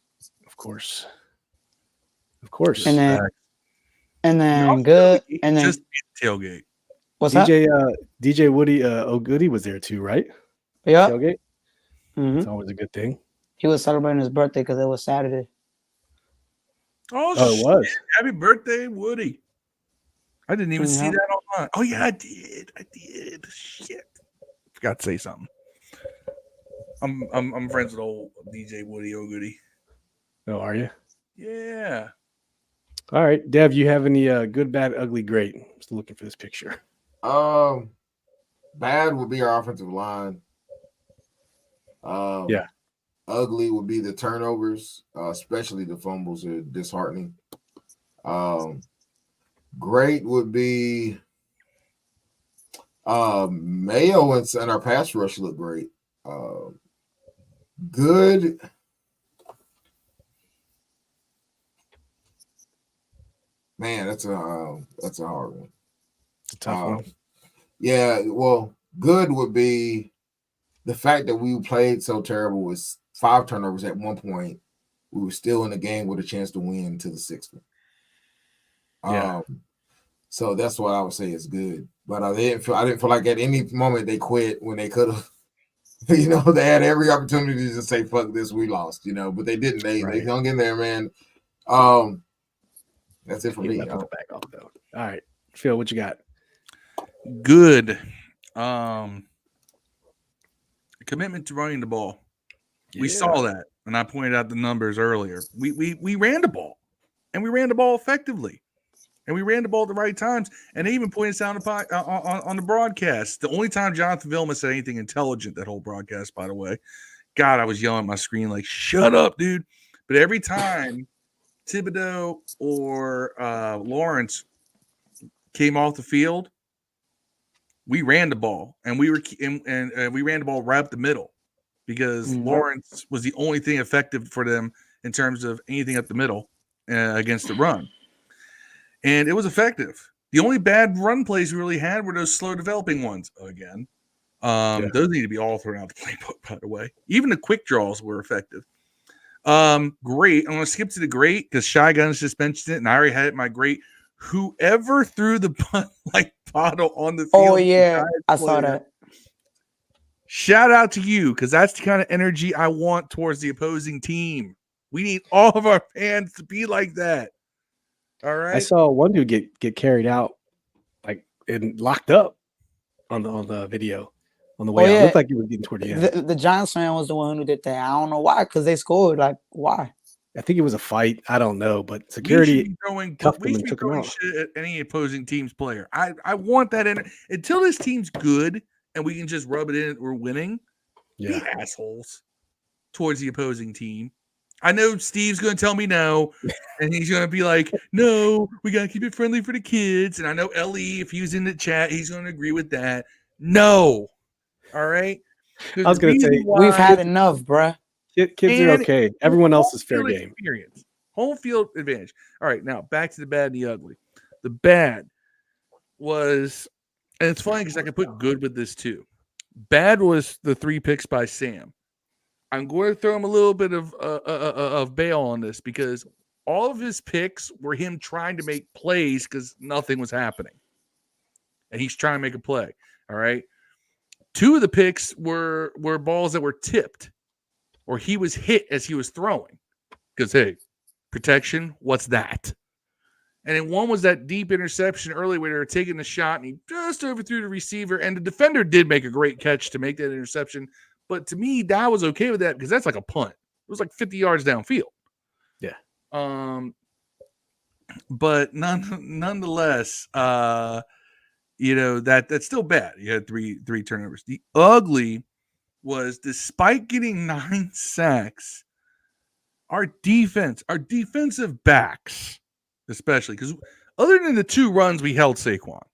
Of course. And then good. And then just tailgate. What's DJ? DJ Woody O'Goody was there too, right? Yeah. Tailgate. Mm-hmm. It's always a good thing. He was celebrating his birthday because it was Saturday. Oh, it was. Happy birthday, Woody. I didn't even see that online. Oh, yeah, I did. Shit. Forgot to say something. I'm friends with old DJ Woody O'Goody. Oh, are you? Yeah. All right. Dev, you have any good, bad, ugly, great? I'm still looking for this picture. Bad would be our offensive line. Yeah. Ugly would be the turnovers, especially the fumbles are disheartening. Great would be Mayo and our pass rush look great. Good. Man, that's a hard one. It's a tough one. Yeah, well, good would be the fact that we played so terrible with 5 turnovers at one point. We were still in the game with a chance to win to the 6th one. Yeah. So that's what I would say is good. But I didn't feel like at any moment they quit when they could have. They had every opportunity to say "fuck this, we lost," but they didn't. They hung in there, man. That's it for me. All right, Phil, what you got? Good. Commitment to running the ball. Yeah. We saw that, and I pointed out the numbers earlier. We ran the ball, and we ran the ball effectively, and we ran the ball at the right times. And they even pointed out on the broadcast. The only time Jonathan Vilma said anything intelligent that whole broadcast, by the way. God, I was yelling at my screen like, "Shut up, dude!" But every time Thibodeau or Lawrence came off the field, we ran the ball, and we ran the ball right up the middle because Lawrence was the only thing effective for them in terms of anything up the middle against the run, and it was effective. The only bad run plays we really had were those slow developing ones. Again, those need to be all thrown out the playbook. By the way, even the quick draws were effective. Great. I'm gonna skip to the great because Shy Guns just mentioned it, and I already had it. My great. Whoever threw the Bud Light bottle on the field. Oh yeah, I saw that. Shout out to you because that's the kind of energy I want towards the opposing team. We need all of our fans to be like that. All right. I saw one dude get carried out, and locked up on the video. On the way out. It looked like he was getting toward the end. The Giants fan was the one who did that. I don't know why, because they scored. Like, why? I think it was a fight. I don't know, but security cuffed him and took him out. Shit at any opposing team's player. I want that in until this team's good and we can just rub it in. We're winning. Yeah, be assholes towards the opposing team. I know Steve's going to tell me no, and he's going to be like, "No, we got to keep it friendly for the kids." And I know Ellie, if he was in the chat, he's going to agree with that. No. All right. I was going to say we've had enough, bruh. Kids are okay. Everyone else is fair game. Home field advantage. All right, now back to the bad and the ugly. The bad was, and it's funny because I can put good with this too. Bad was the 3 picks by Sam. I'm going to throw him a little bit of bail on this because all of his picks were him trying to make plays because nothing was happening, and he's trying to make a play. All right. 2 of the picks were balls that were tipped or he was hit as he was throwing because, hey, protection, what's that? And then 1 was that deep interception early where they were taking the shot and he just overthrew the receiver. And the defender did make a great catch to make that interception. But to me, I was okay with that because that's like a punt. It was like 50 yards downfield. Yeah. But nonetheless, that's still bad. You had three turnovers. The ugly was, despite getting 9 sacks, our defensive backs, especially, because other than the 2 runs we held Saquon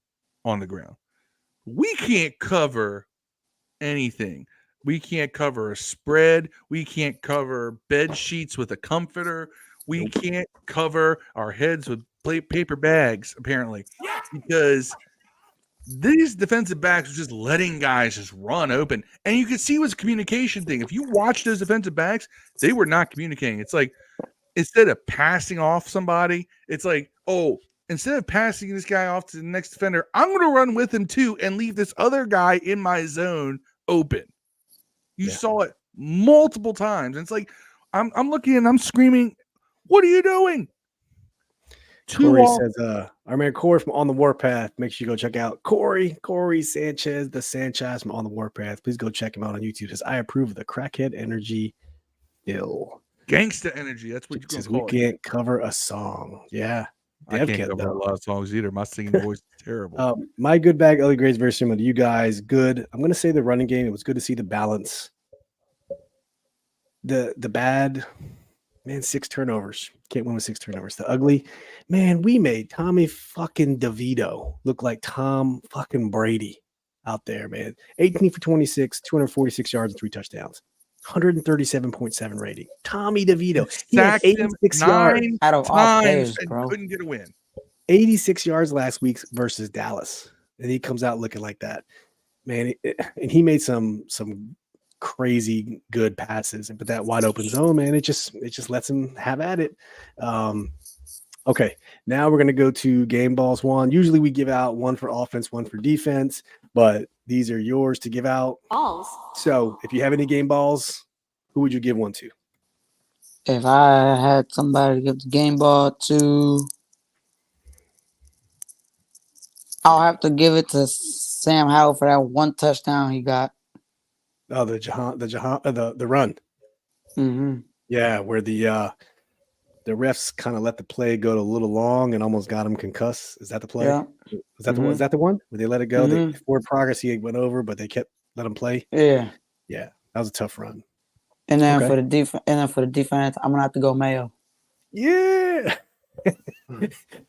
on the ground, we can't cover anything. We can't cover a spread. We can't cover bed sheets with a comforter. We can't cover our heads with paper bags, apparently, because these defensive backs are just letting guys just run open. And you can see it was a communication thing. If you watch those defensive backs, they were not communicating. It's like, instead of passing off somebody, it's like, oh, instead of passing this guy off to the next defender, I'm going to run with him too and leave this other guy in my zone open. You saw it multiple times. And it's like, I'm looking and I'm screaming, what are you doing? Corey says, our man Corey from On the Warpath. Make sure you go check out Corey Sanchez, the Sanchez from On the Warpath. Please go check him out on YouTube. Says, I approve of the crackhead energy ill. Gangsta energy. That's what you're going to call it. We can't cover a song. Yeah. I can't cover a lot of songs either. My singing voice is terrible. My good bag, Ellie Gray's very similar to you guys. Good. I'm going to say the running game. It was good to see the balance. The bad, man, 6 turnovers. Can't win with 6 turnovers. The ugly, man, we made Tommy fucking DeVito look like Tom fucking Brady out there, man. 18 for 26, 246 yards and 3 touchdowns. 137.7 rating. Tommy DeVito. He had 86 yards out of all players, bro. Couldn't get a win. 86 yards last week versus Dallas. And he comes out looking like that. Man, and he made some crazy good passes, but that wide open zone, man, it just lets him have at it. Okay, now we're gonna go to game balls. Juan, usually we give out one for offense, one for defense, but these are yours to give out. Balls. So if you have any game balls, who would you give one to? If I had somebody to give the game ball to, I'll have to give it to Sam Howell for that one touchdown he got. Oh, the run. Mm-hmm. Yeah, where the refs kind of let the play go a little long and almost got him concussed. Is that the play? Yeah. Is that the one? Is that the one where they let it go? They forward progress. He went over, but they let him play. Yeah. Yeah, that was a tough run. And then for the defense, I'm gonna have to go Mayo. Yeah.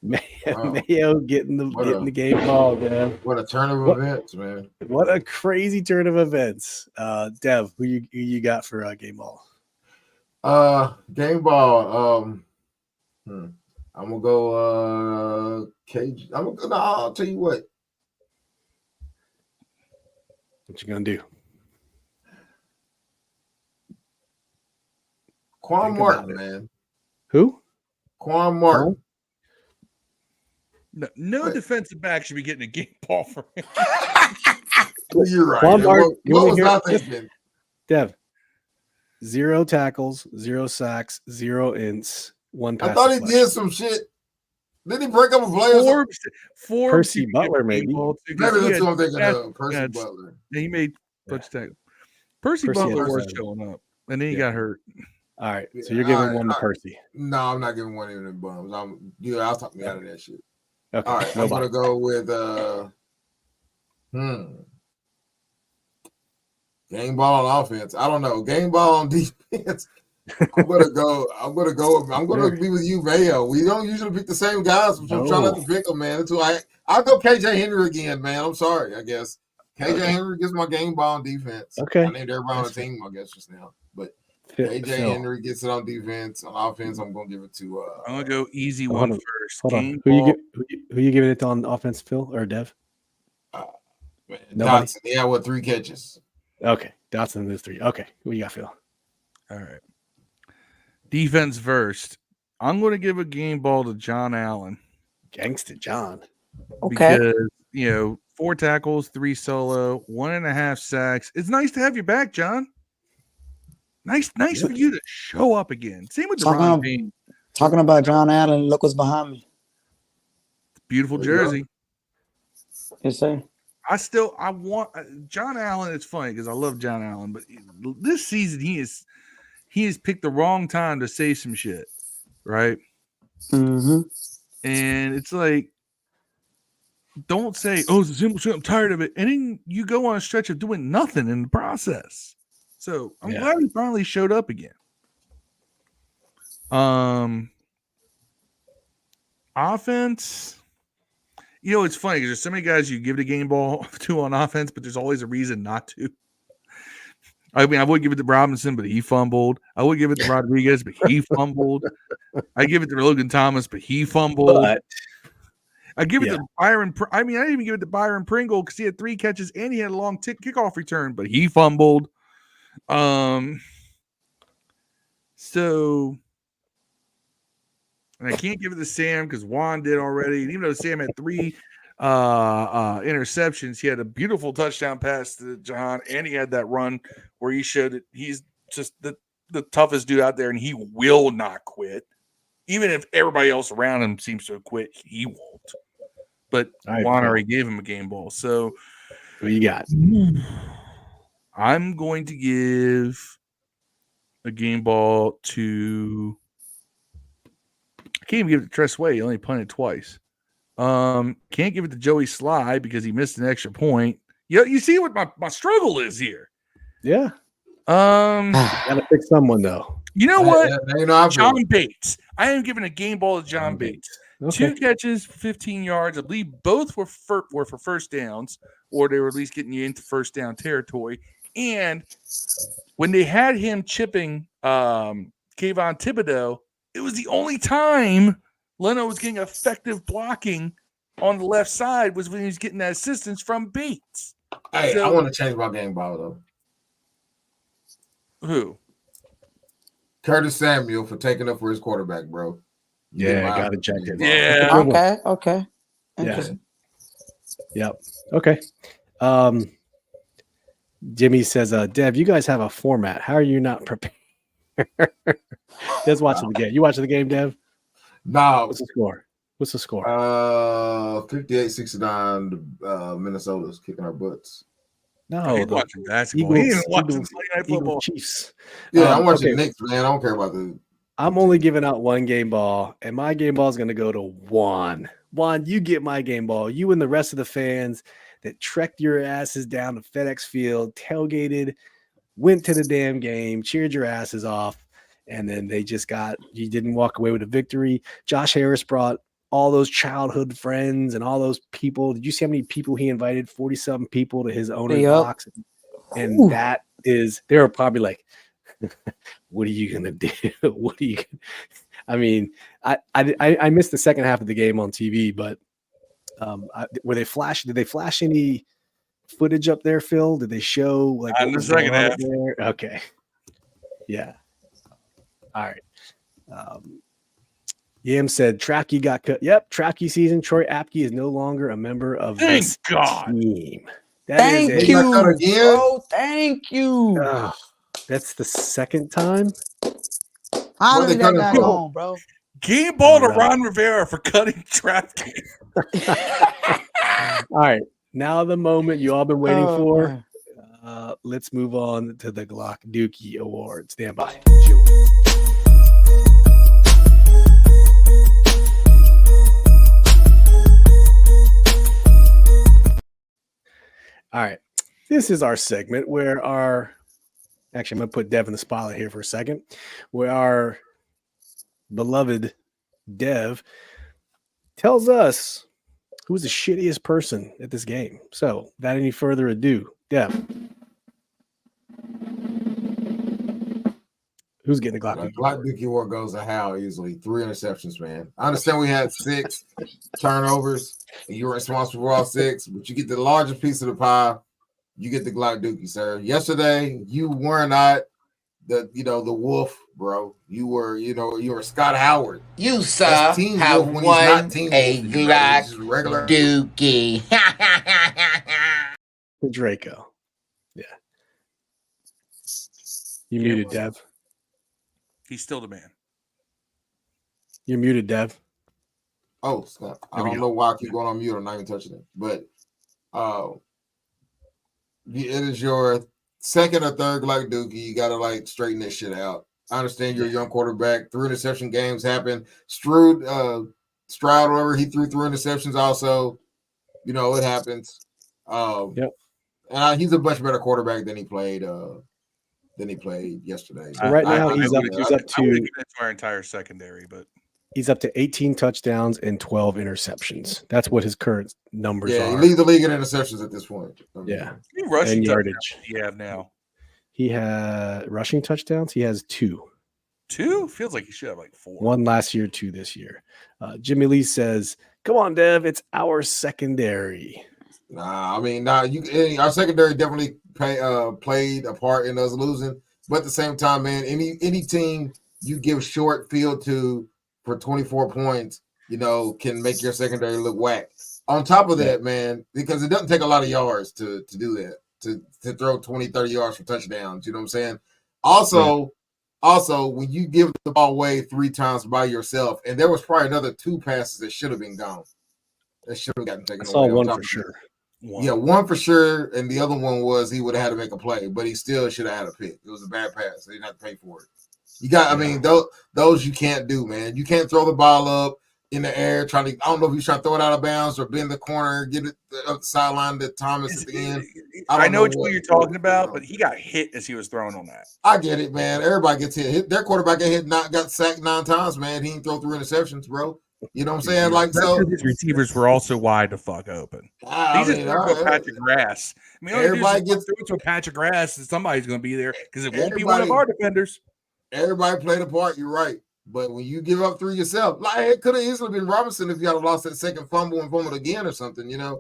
Mayo getting the game ball, man. What a turn of events, man. What a crazy turn of events. Dev, who you got for game ball? Game ball. I'm gonna go Cage. I'll tell you what. What you gonna do? Quan Martin, man. Who? Quan Martin. No defensive back should be getting a game ball for him. You're right. Quan Martin, what was I thinking? Dev, 0 tackles, 0 sacks, 0 ints, 1 pass. I thought he did some shit. Did he break up a player? Percy Butler, maybe. Maybe that's what I'm thinking of. Percy Butler. He made touchdown. Percy Butler was showing up, and then he got hurt. All right, so you're giving one to Percy. No, I'm not giving one of them bums. I'll talk me out of that shit. Okay, all right, I'm gonna go with game ball on offense. I don't know. Game ball on defense. I'm gonna be with you, Mayo. We don't usually pick the same guys. I'm trying not to pick them, man. I'll go KJ Henry again, man. I'm sorry, I guess. KJ Henry gets my game ball on defense. Okay. I named everybody on the team, I guess, just now. But KJ Henry gets it on defense. On offense, I'm gonna give it to I'm gonna go easy one first. Hold on. Who you giving it to on offense, Phil or Dev? Dotson. Yeah, 3 catches. Okay. Dotson is 3. Okay. Who you got, Phil? All right. Defense first. I'm gonna give a game ball to John Allen. Gangsta John. Okay. Because 4 tackles, 3 solo, 1.5 sacks. It's nice to have you back, John. Nice for you to show up again. Same with Deron Payne. Talking about John Allen, look what's behind me. Beautiful jersey. Yes, sir. I want John Allen. It's funny because I love John Allen, but this season he has picked the wrong time to say some shit, right? Mm-hmm. And it's like, don't say, "Oh, it's a simple shit. I'm tired of it," and then you go on a stretch of doing nothing in the process. So I'm glad he finally showed up again. Offense, it's funny because there's so many guys you give the game ball to on offense, but there's always a reason not to. I mean, I would give it to Robinson, but he fumbled. I would give it to Rodriguez, but he fumbled. I give it to Logan Thomas, but he fumbled. I give it to Byron. I didn't even give it to Byron Pringle because he had 3 catches and he had a long kickoff return, but he fumbled. So, and I can't give it to Sam because Juan did already. And even though Sam had 3 interceptions, he had a beautiful touchdown pass to John, and he had that run where he showed that he's just the toughest dude out there, and he will not quit. Even if everybody else around him seems to quit, he won't. But Juan already gave him a game ball. So what you got? I'm going to give a game ball to I can't even give it to Tress Way. He only punted twice. Can't give it to Joey Sly because he missed an extra point. You see what my struggle is here. Yeah. Gotta pick someone though. You know what? John Bates. I am giving a game ball to John Bates. Okay. 2 catches, 15 yards. I believe both were for first downs, or they were at least getting you into first down territory. And when they had him chipping Kayvon Thibodeau, it was the only time Leno was getting effective blocking on the left side was when he was getting that assistance from Bates. Hey, I want to change my game ball though. Who? Curtis Samuel for taking up for his quarterback, bro. Yeah, I got to check it. Yeah. Okay. Yeah. Yep. Okay. Jimmy says, Dev, you guys have a format. How are you not prepared? Dev's watching the game. You watching the game, Dev? No. What's the score? 58-69. Minnesota's kicking our butts. No, he's watching basketball. He's watching Sunday Night Football. Chiefs. Yeah, I'm watching Knicks, man. I don't care about the. I'm only giving out 1 game ball, and my game ball is going to go to Juan. Juan, you get my game ball. You and the rest of the fans that trekked your asses down to FedEx Field, tailgated, went to the damn game, cheered your asses off, and then you didn't walk away with a victory. Josh Harris brought all those childhood friends and all those people. Did you see how many people he invited? 40-something people to his owner's box. And they were probably like, what are you going to do? What are you gonna... I mean, I missed the second half of the game on TV, but did they flash any footage up there, Phil? Did they show like in the second half? There? Okay. Yeah. All right. Yam said Trapke got cut. Yep, Trapke season. Troy Apke is no longer a member of this team. Thank you, bro. Thank you. That's the second time. How did that guy go, bro? Game ball to Ron Rivera for cutting Trapke. All right, now the moment you all been waiting for. Let's move on to the Glock Dookie Award. Stand by. All right, this is our segment where actually, I'm going to put Dev in the spotlight here for a second, where our beloved Dev tells us who's the shittiest person at this game. So, without any further ado, Dev, who's getting the Glock Dookie? Glock Dookie Award goes to Hal easily. 3 interceptions, man. I understand we had 6 turnovers, and you were responsible for all 6, but you get the largest piece of the pie. You get the Glock Dookie, sir. Yesterday, you were not the wolf, bro. You were Scott Howard. You, sir, have won a Glock Dookie. Draco. Yeah. You muted, Dev. He's still the man. You're muted, Dev. Oh, Scott. I don't know why I keep going on mute. I'm not even touching it. But it is your second or third Glock Dookie. You got to straighten this shit out. I understand you're a young quarterback. 3 interception games happen. Stroud, whatever, he threw 3 interceptions also. It happens. Yep. And he's a much better quarterback than he played yesterday. So right now he's up to our entire secondary, but he's up to 18 touchdowns and 12 interceptions. That's what his current numbers are. Yeah, he leads the league in interceptions at this point. Yeah. rushing yardage you have now. He had rushing touchdowns. He has 2. 2? Feels like he should have like 4. 1 last year, 2 this year. Jimmy Lee says, "Come on, Dev, it's our secondary." Nah, I mean, our secondary definitely played a part in us losing. But at the same time, man, any team you give short field to for 24 points, can make your secondary look whack. On top of that, man, because it doesn't take a lot of yards to do that, to throw 20, 30 yards for touchdowns. You know what I'm saying? Also, when you give the ball away 3 times by yourself, and there was probably another 2 passes that should have been gone. That should have gotten taken away. I saw one for sure. One for sure, and the other one was he would have had to make a play, but he still should have had a pick. It was a bad pass. They didn't have to pay for it. I mean, those you can't do, man. You can't throw the ball up in the air, I don't know if he's trying to throw it out of bounds or bend the corner, get it up the sideline to Thomas at the end. I know what you're talking about, but he got hit as he was throwing on that. I get it, man. Everybody gets hit. Their quarterback got sacked 9 times, man. He didn't throw 3 interceptions, bro. You know what I'm saying? So his receivers were also wide the fuck open. He's just threw a patch of grass. I mean, everybody gets through to a patch of grass, and somebody's going to be there because it won't be one of our defenders. Everybody played a part. You're right. But when you give up 3 yourself, it could have easily been Robinson if you had lost that second fumble and fumbled again or something, Yeah.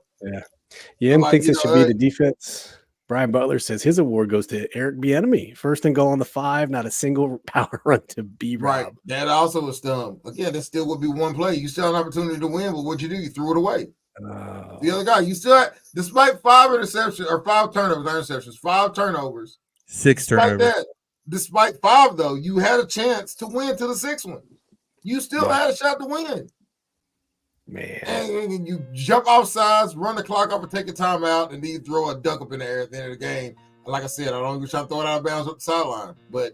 Yim thinks it should be the defense. Brian Butler says his award goes to Eric Bieniemy. First and goal on the 5, not a single power run to B-Rob. Right. That also was dumb. Again, that still would be one play. You still had an opportunity to win, but what'd you do? You threw it away. The other guy, you still had, despite 5 interceptions or 5 turnovers, not interceptions, 5 turnovers. 6 turnovers. Despite 5, though, you had a chance to win to the 6th one. You still had a shot to win. Man. And you jump off sides, run the clock off and take a timeout, and then you throw a dunk up in the air at the end of the game. And like I said, I don't even try to throw it out of bounds up the sideline. But,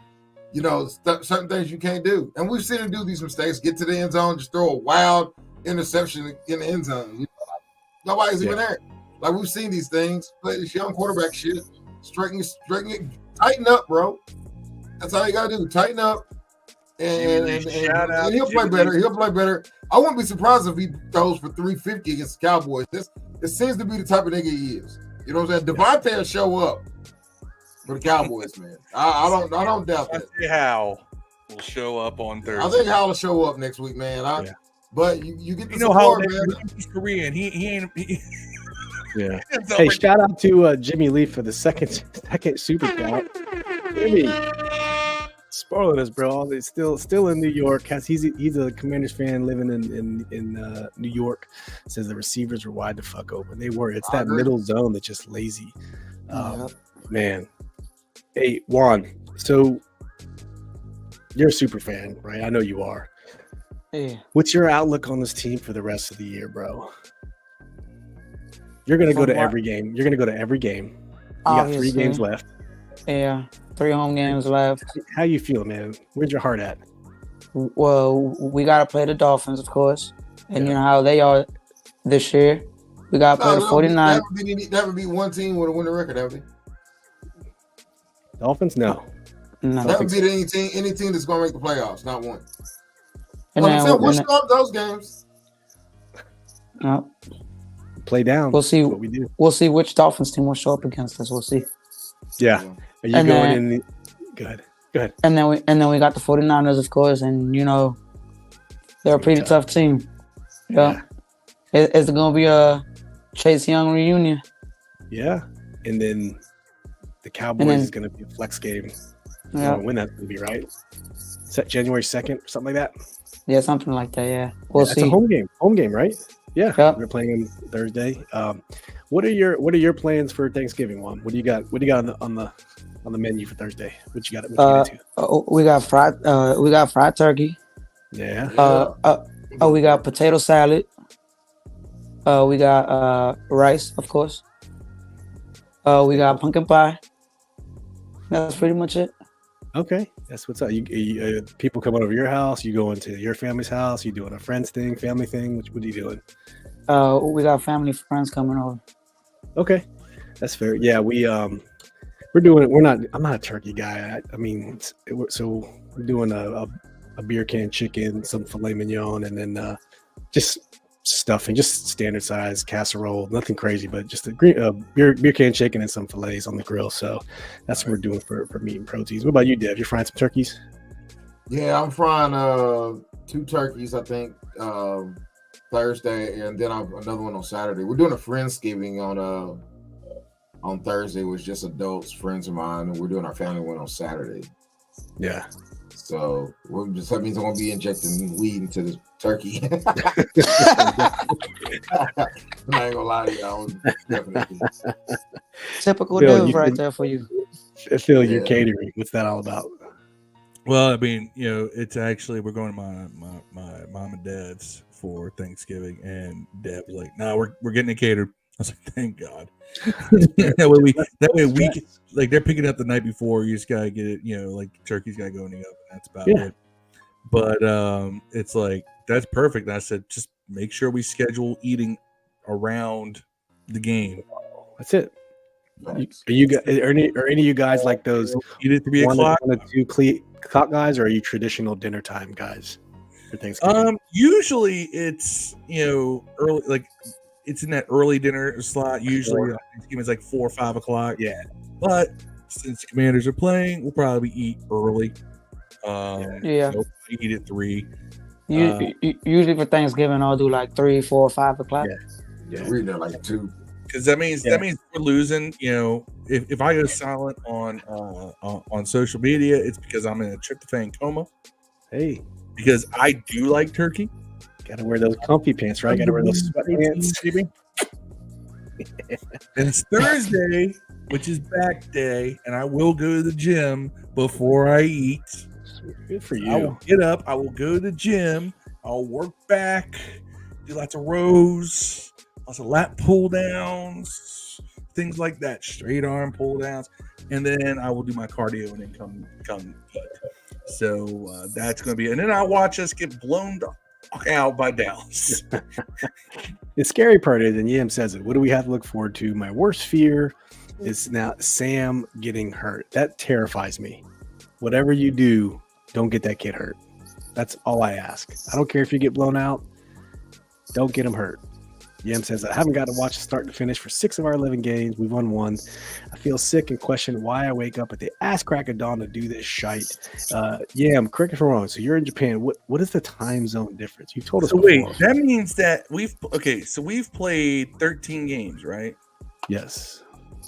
certain things you can't do. And we've seen him do these mistakes, get to the end zone, just throw a wild interception in the end zone. Nobody's even there. Like, we've seen these things. Play this young quarterback shit. Straighten it. Tighten up, bro. That's all you got to do. Tighten up. And he'll play better. He'll play better. I wouldn't be surprised if he throws for 350 against the Cowboys. It seems to be the type of nigga he is. You know what I'm saying? Devontae will show up for the Cowboys, man. I don't doubt that. I think Hal will show up on Thursday. I think Hal will show up next week, man. But you get the support, man. He's Korean. He ain't. Yeah. Hey, shout out to Jimmy Lee for the second super chat. Jimmy. Spoiling us, bro. He's still in New York. He's a Commanders fan living in New York. Says the receivers were wide the fuck open. They were. It's that middle zone that's just lazy. Man. Hey, Juan. So you're a super fan, right? I know you are. Yeah. What's your outlook on this team for the rest of the year, bro? You're gonna go to every game. You got 3 games left. Yeah. 3 home games left. How you feel, man? Where's your heart at? Well, we got to play the Dolphins, of course. And you know how they are this year. We got to play the 49ers. That would be one team with a winning record, haven't we? Dolphins? No. That would be any team that's going to make the playoffs, not one. And we'll stop those games. No. Play down. We'll see. What we do. We'll see which Dolphins team will show up against us. We'll see. Yeah. Are you going in? Go ahead. And then we got the 49ers, of course, and they're a pretty tough team. Yeah. It's going to be a Chase Young reunion. Yeah. And then the Cowboys is going to be a flex game. Yeah. When that's going to be, right? Set January 2nd, something like that? Yeah, something like that, yeah. We'll see. It's a home game. Home game, right? Yeah. Yep. We're playing Thursday. What are your plans for Thanksgiving, Juan? What do you got on the menu for Thursday? What you got? We got fried turkey. Yeah. We got potato salad. We got rice, of course. We got pumpkin pie. That's pretty much it. Okay, that's what's up. You people coming over your house? You going to your family's house? You doing a friends thing, family thing? What are you doing? We got family friends coming over. Okay, that's fair. Yeah, we're doing it. I'm not a turkey guy. I mean, so we're doing a beer can chicken, some filet mignon, and then just stuffing, just standard size casserole, nothing crazy, but just a beer can chicken and some fillets on the grill. So that's what we're doing for meat and proteins. What about you, Dev? You're frying some turkeys? Yeah, I'm frying 2 turkeys, I think, Thursday, and then another one on Saturday. We're doing a Friendsgiving on Thursday, with just adults, friends of mine, and we're doing our family one on Saturday. Yeah. So that means I'm gonna be injecting weed into the turkey. I ain't gonna lie to y'all. Definitely. Typical Dev right there for you. Phil, you're catering. What's that all about? Well, I mean, it's actually, we're going to my mom and dad's for Thanksgiving, and Dad was like, "No, we're getting it catered." I was like, "Thank God." that way we can, like, they're picking up the night before. You just gotta get it, like turkey's gotta go in the oven. That's about it. But it's like, that's perfect. And I said, just make sure we schedule eating around the game. That's it. Are any of you guys like those eat at 3 o'clock? 1 to 2 o'clock guys, or are you traditional dinner time guys for Thanksgiving? Usually it's early, like it's in that early dinner slot. Usually Thanksgiving is like 4 or 5 o'clock. Yeah, but since the Commanders are playing, we'll probably eat early. So eat at 3. Usually for Thanksgiving, I'll do like 3, 4, 5 o'clock. Yeah, we're there like 2. Because that means we're losing. If I go silent on social media, it's because I'm in a tryptophan coma. Hey, because I do like turkey. Gotta wear those comfy pants, right? Gotta wear those sweatpants. And it's Thursday, which is back day, and I will go to the gym before I eat. Good for you. I will get up. I will go to the gym. I'll work back, do lots of rows, lots of lat pull downs, things like that, straight arm pull downs, and then I will do my cardio and then come eat. So that's going to be, and then I'll watch us get blown out by Dallas. The scary part is, and Yam says it, what do we have to look forward to? My worst fear is now Sam getting hurt. That terrifies me. Whatever you do, don't get that kid hurt. That's all I ask. I don't care if you get blown out. Don't get him hurt. Yam says, I haven't got to watch start to finish for 6 of our 11 games. We've won 1. I feel sick and question why I wake up at the ass crack of dawn to do this shite. Yam, correct me if I'm wrong. So you're in Japan. What is the time zone difference? You told us. So wait, that means that we've played 13 games, right? Yes.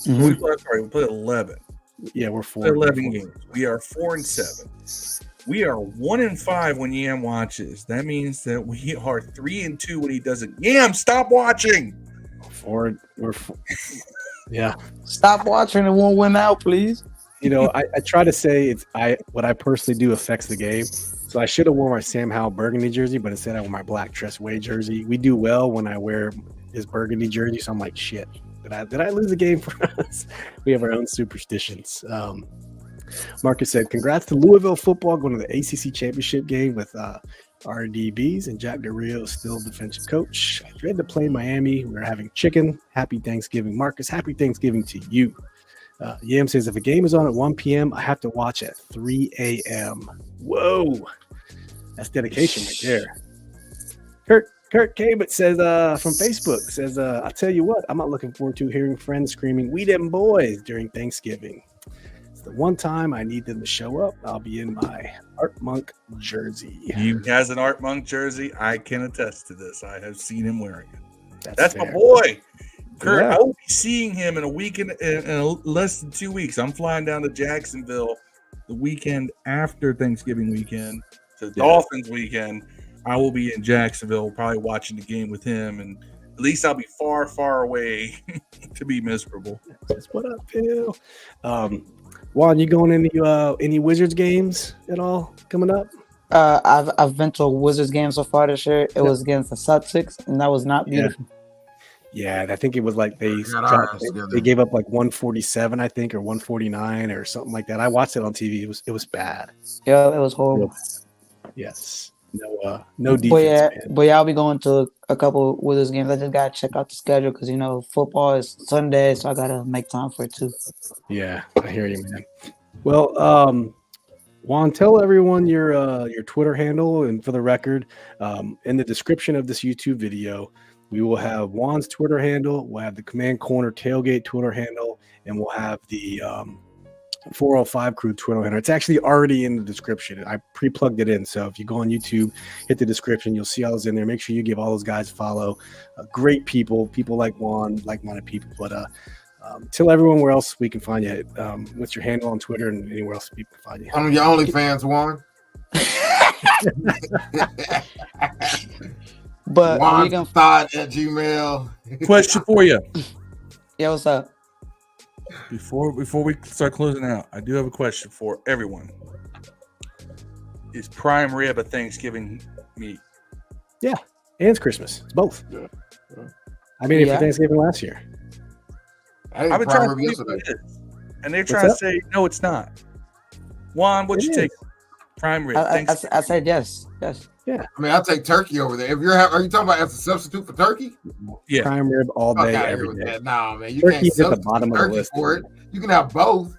Mm-hmm. We played 11. Yeah, we're 4. 11 games. We are 4-7. We are 1-5 when Yam watches. That means that we are 3-2 when he doesn't. Yam, stop watching. We're 4. Yeah. Stop watching and won't win out, please. I try to say what I personally do affects the game. So I should have worn my Sam Howell burgundy jersey, but instead I wore my black Tress Way jersey. We do well when I wear his burgundy jersey, so I'm like, shit. Did I lose the game for us? We have our own superstitions. Marcus said, congrats to Louisville football going to the ACC championship game with RDBs, and Jack Del Rio is still defensive coach. I dread to play Miami. We're having chicken. Happy Thanksgiving, Marcus. Happy Thanksgiving to you. Yam says, if a game is on at 1 p.m., I have to watch at 3 a.m. Whoa. That's dedication right there. Kurt Cabot says from Facebook, says, I'll tell you what, I'm not looking forward to hearing friends screaming, we them boys during Thanksgiving. It's the one time I need them to show up. I'll be in my Art Monk jersey. He has an Art Monk jersey. I can attest to this. I have seen him wearing it. That's fair. My boy. Kurt, yeah. I will be seeing him in a weekend, in less than 2 weeks. I'm flying down to Jacksonville the weekend after Thanksgiving weekend. So Dolphins weekend. I will be in Jacksonville, probably watching the game with him, and at least I'll be far, far away to be miserable. Just what up, Phil? Juan, you going into any Wizards games at all coming up? I've been to a Wizards game so far this year. It was against the Celtics, and that was not beautiful. Yeah, I think it was like they gave up like 147, I think, or 149 or something like that. I watched it on TV. It was bad. Yeah, it was horrible. Yes. No defense. But I'll be going to a couple of Wizards games. I just gotta check out the schedule because football is Sunday, so I gotta make time for it too. Yeah, I hear you, man. Well, Juan, tell everyone your Twitter handle, and for the record, in the description of this YouTube video, we will have Juan's Twitter handle, we'll have the Command Corner Tailgate Twitter handle, and we'll have the 405 Crew Twitter handle. It's actually already in the description. I pre-plugged it in, so if you go on YouTube, hit the description, you'll see all those in there. Make sure you give all those guys a follow. Great people like Juan, like-minded people. But tell everyone where else we can find you. What's your handle on Twitter and anywhere else people can find you? I'm your OnlyFans, Juan. But Juan Thought at Gmail. Question for you. Yeah, what's up? Before we start closing out, I do have a question for everyone. Is prime rib a Thanksgiving meat? Yeah, and it's Christmas. It's both. Yeah. I made it for Thanksgiving last year. I've been trying to believe it is, and they're trying to say no, it's not. Juan, what'd you take? Prime rib. I said yes. Yeah. I mean, I'll take turkey over there. If are you talking about as a substitute for turkey? Yeah. Prime rib all day, every day. Nah, man, you Turkey's can't at the bottom of the list for it. You can have both.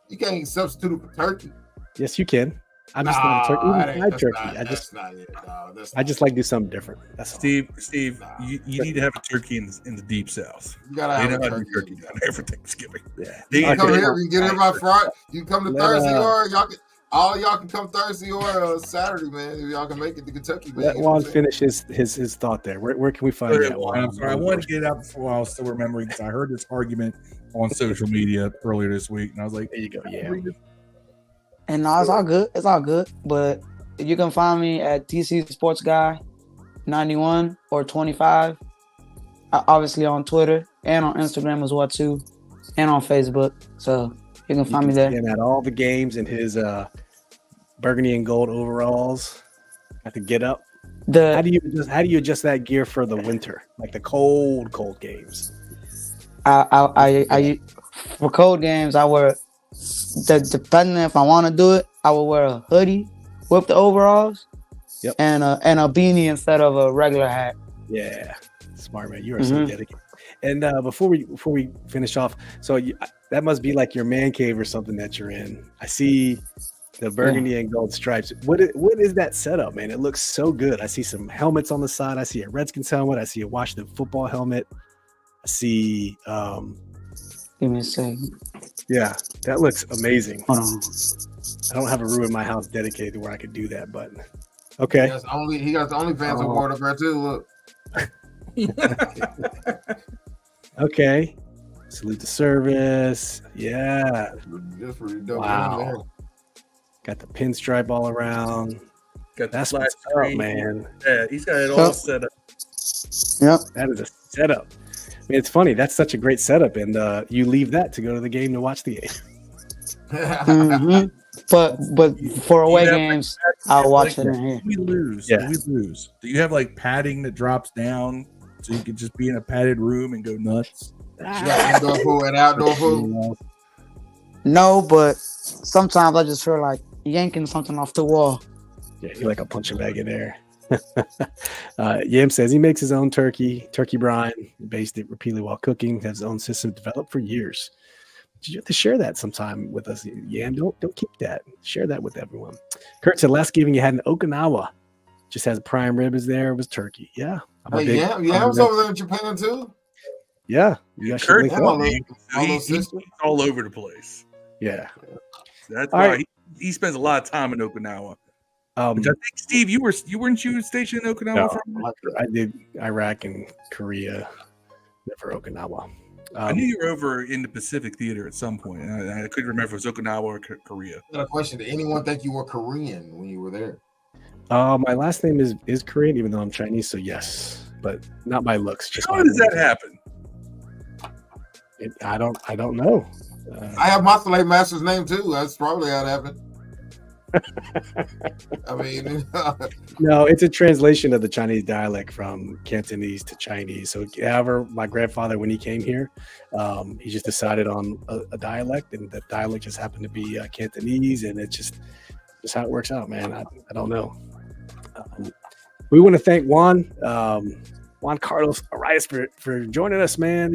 You can't substitute it for turkey. Yes, you can. I'm just not a turkey. Even turkey. I just like to do something different. That's Steve, you need to have a turkey in the deep south. You gotta have a turkey down there for Thanksgiving. Yeah. You can come here. You can get here by Friday. You can come to Thursday, or y'all can come Thursday or Saturday, man. If y'all can make it to Kentucky, man. Let Juan finish his thought there. Where can we find that? I'm sorry. I wanted to get it out before I was still remembering because I heard this argument on social media earlier this week, and I was like, there you go. Yeah. And no, it's all good. It's all good. But you can find me at TC Sports Guy 91 or 25. Obviously on Twitter and on Instagram as well too, and on Facebook. So you can find me there. And at all the games in his burgundy and gold overalls. Have to get up. How do you adjust that gear for the winter, like the cold games? I for cold games I wear. Depending if I want to do it, I will wear a hoodie with the overalls, and a beanie instead of a regular hat. Yeah, smart man. You are so dedicated. And before we finish off, so that must be like your man cave or something that you're in. I see the burgundy and gold stripes. What is that setup, man? It looks so good. I see some helmets on the side. I see a Redskins helmet. I see a Washington football helmet. I see. Give me a second. Yeah, that looks amazing. Hold on. I don't have a room in my house dedicated to where I could do that, but okay. He got the OnlyFans award up there too. Look. Okay. Salute the service. Yeah. That's pretty dope. Wow. Got the pinstripe all around. Got that's what's up, man. Yeah, he's got it all set up. Yep. That is a setup. I mean, it's funny. That's such a great setup, and you leave that to go to the game to watch the game. But for away games, I'll watch it in here. We lose. Do you have like padding that drops down so you can just be in a padded room and go nuts? Yeah, indoor pool and outdoor pool. No, but sometimes I just feel like yanking something off the wall. Yeah, you're like a punching bag in there. Yam says he makes his own turkey brine, based it repeatedly while cooking, has his own system developed for years. You have to share that sometime with us, Yam. Don't keep that. Share that with everyone. Kurt said last giving you had in Okinawa. Just has prime rib is there. It was turkey. Yeah. I was over there in Japan too. Yeah. Kurt, he's all over the place. Yeah. That's why he spends a lot of time in Okinawa. Which I think, Steve, you weren't stationed in Okinawa? No, I did Iraq and Korea, never Okinawa. I knew you were over in the Pacific Theater at some point. I couldn't remember if it was Okinawa or Korea. I got a question. Did anyone think you were Korean when you were there? My last name is Korean, even though I'm Chinese, so yes, but not by looks. Just how does that happen? I don't know. I have my late master's name too. That's probably how it happened. I mean, no, it's a translation of the Chinese dialect from Cantonese to Chinese. So, however, my grandfather, when he came here, he just decided on a dialect, and the dialect just happened to be Cantonese, and it's just how it works out, man. I don't know. We want to thank Juan Carlos Arias for joining us, man.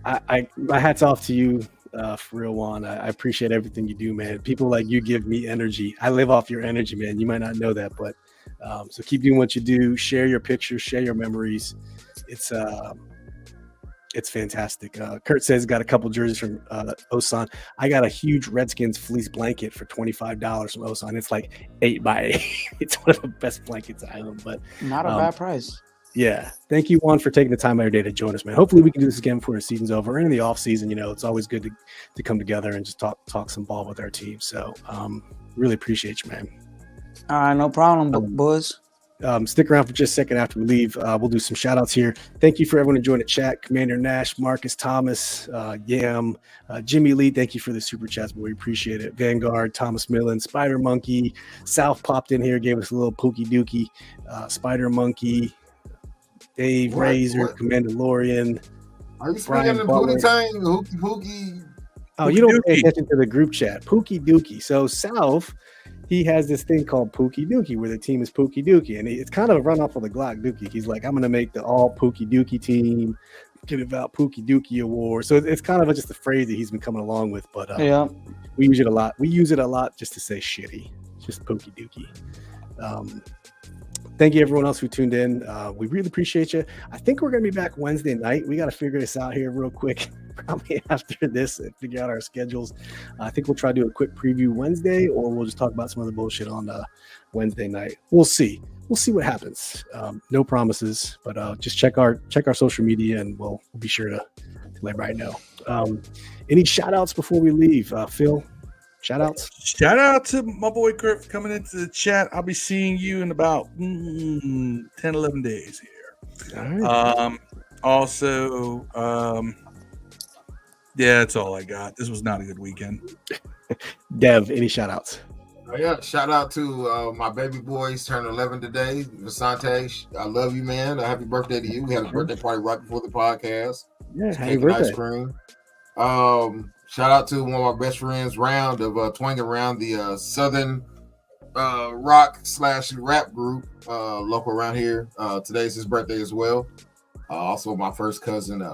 My hat's off to you. For real, Juan. I appreciate everything you do, man. People like you give me energy. I live off your energy, man. You might not know that, but so keep doing what you do. Share your pictures, share your memories. It's fantastic. Kurt says got a couple jerseys from Osan. I got a huge Redskins fleece blanket for $25 from Osan. It's like 8x8. It's one of the best blankets I own, but not a bad price. Yeah. Thank you, Juan, for taking the time every day to join us, man. Hopefully we can do this again before the season's over. Or in the off season, it's always good to come together and just talk some ball with our team. So really appreciate you, man. All right, no problem, boys. Stick around for just a second after we leave. We'll do some shout outs here. Thank you for everyone who joined the chat. Commander Nash, Marcus Thomas, Yam, Jimmy Lee, thank you for the super chats, but we appreciate it. Vanguard, Thomas Millen, Spider Monkey, South popped in here, gave us a little pookie dookie. Spider Monkey, Dave Razor, Commander Lorian. Are you speaking in Pookie Tang? Pookie? Oh, you don't pay attention to the group chat. Pookie Dookie. So South, he has this thing called Pookie Dookie, where the team is Pookie Dookie, and it's kind of a run off of the Glock Dookie. He's like, I'm going to make the all Pookie Dookie team, give out Pookie Dookie award. So it's kind of just a phrase that he's been coming along with, but we use it a lot. We use it a lot just to say shitty, just Pookie Dookie. Thank you, everyone else who tuned in. We really appreciate you. I think we're going to be back Wednesday night. We got to figure this out here real quick, probably after this, and figure out our schedules. I think we'll try to do a quick preview Wednesday, or we'll just talk about some other bullshit on Wednesday night. We'll see. We'll see what happens. No promises, but just check our social media, and we'll be sure to let everybody know. Any shout outs before we leave? Phil? Shout outs. Shout out to my boy Kurt for coming into the chat. I'll be seeing you in about 10, 11 days here. All right. Also, yeah, that's all I got. This was not a good weekend. Dev, any shout outs? Yeah, shout out to my baby boys turning 11 today. Vasante, I love you, man. Happy birthday to you. We had a birthday party right before the podcast. Yeah, happy birthday. Ice cream. Shout out to one of my best friends, Round, of Twanging Around, the Southern rock / rap group local around here. Today's his birthday as well. Also, my first cousin,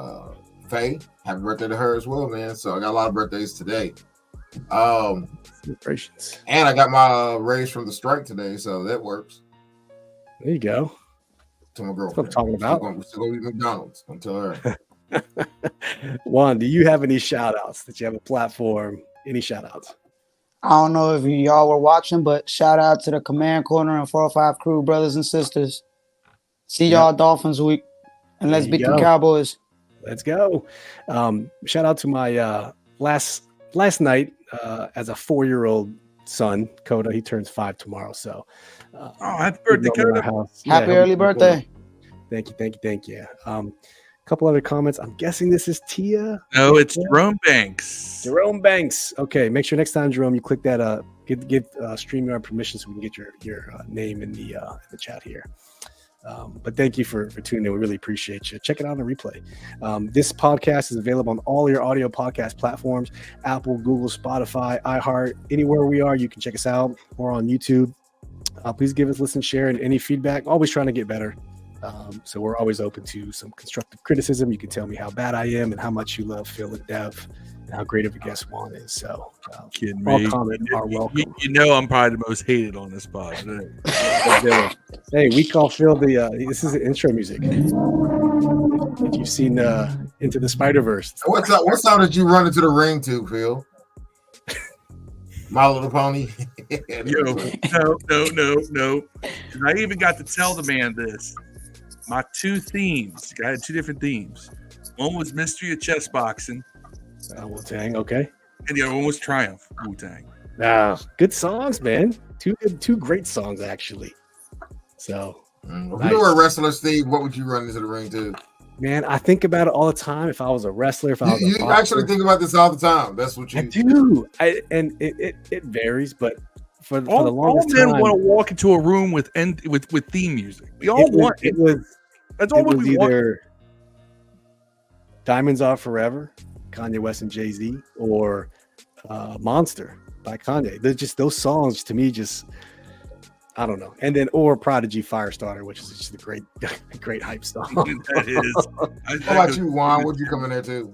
Faye. Happy birthday to her as well, man. So I got a lot of birthdays today. Celebrations. And I got my raise from the strike today, so that works. There you go. To my girlfriend. That's what I'm talking about. We're still going to eat McDonald's. Don't tell her. Juan, do you have any shout outs that you have a platform? Any shout outs? I don't know if y'all were watching, but shout out to the Command Corner and 405 crew, brothers and sisters. See y'all Dolphins week, and let's beat the Cowboys. Let's go. Shout out to my last night as a 4-year-old son, Coda. He turns 5 tomorrow. So happy birthday, Coda. Happy early birthday. Thank you. Couple other comments. I'm guessing this is Tia. No, it's Jerome Banks. Jerome Banks. Okay, make sure next time, Jerome, you click that. Get StreamYard permission so we can get your name in the chat here. But thank you for tuning in. We really appreciate you. Check it out on the replay. This podcast is available on all your audio podcast platforms: Apple, Google, Spotify, iHeart. Anywhere we are, you can check us out. Or on YouTube. Please give us listen, share, and any feedback. Always trying to get better. So we're always open to some constructive criticism. You can tell me how bad I am and how much you love Phil and Dev and how great of a guest Juan is. So all comments are welcome. You know I'm probably the most hated on this pod. Hey, we call Phil this is intro music. If you've seen Into the Spider-Verse. What song did you run into the ring to, Phil? My Little Pony? No. I even got to tell the man this. My 2 themes. I had 2 different themes. One was Mystery of Chess Boxing. Wu-Tang, okay. And the other one was Triumph, Wu-Tang. Good songs, man. Two great songs, actually. So, if you were a wrestler, Steve, what would you run into the ring to? Man, I think about it all the time. If I was a wrestler, if I was you actually think about this all the time. That's what you do. And it varies, but for the longest time, all men want to walk into a room with theme music. We all want it. That's all we want. Either Diamonds Are Forever, Kanye West and Jay-Z, or Monster by Kanye. They're just those songs to me. Just I don't know. And then or Prodigy Firestarter, which is just a great hype song. That is. How about you, Juan? What'd you come in there to?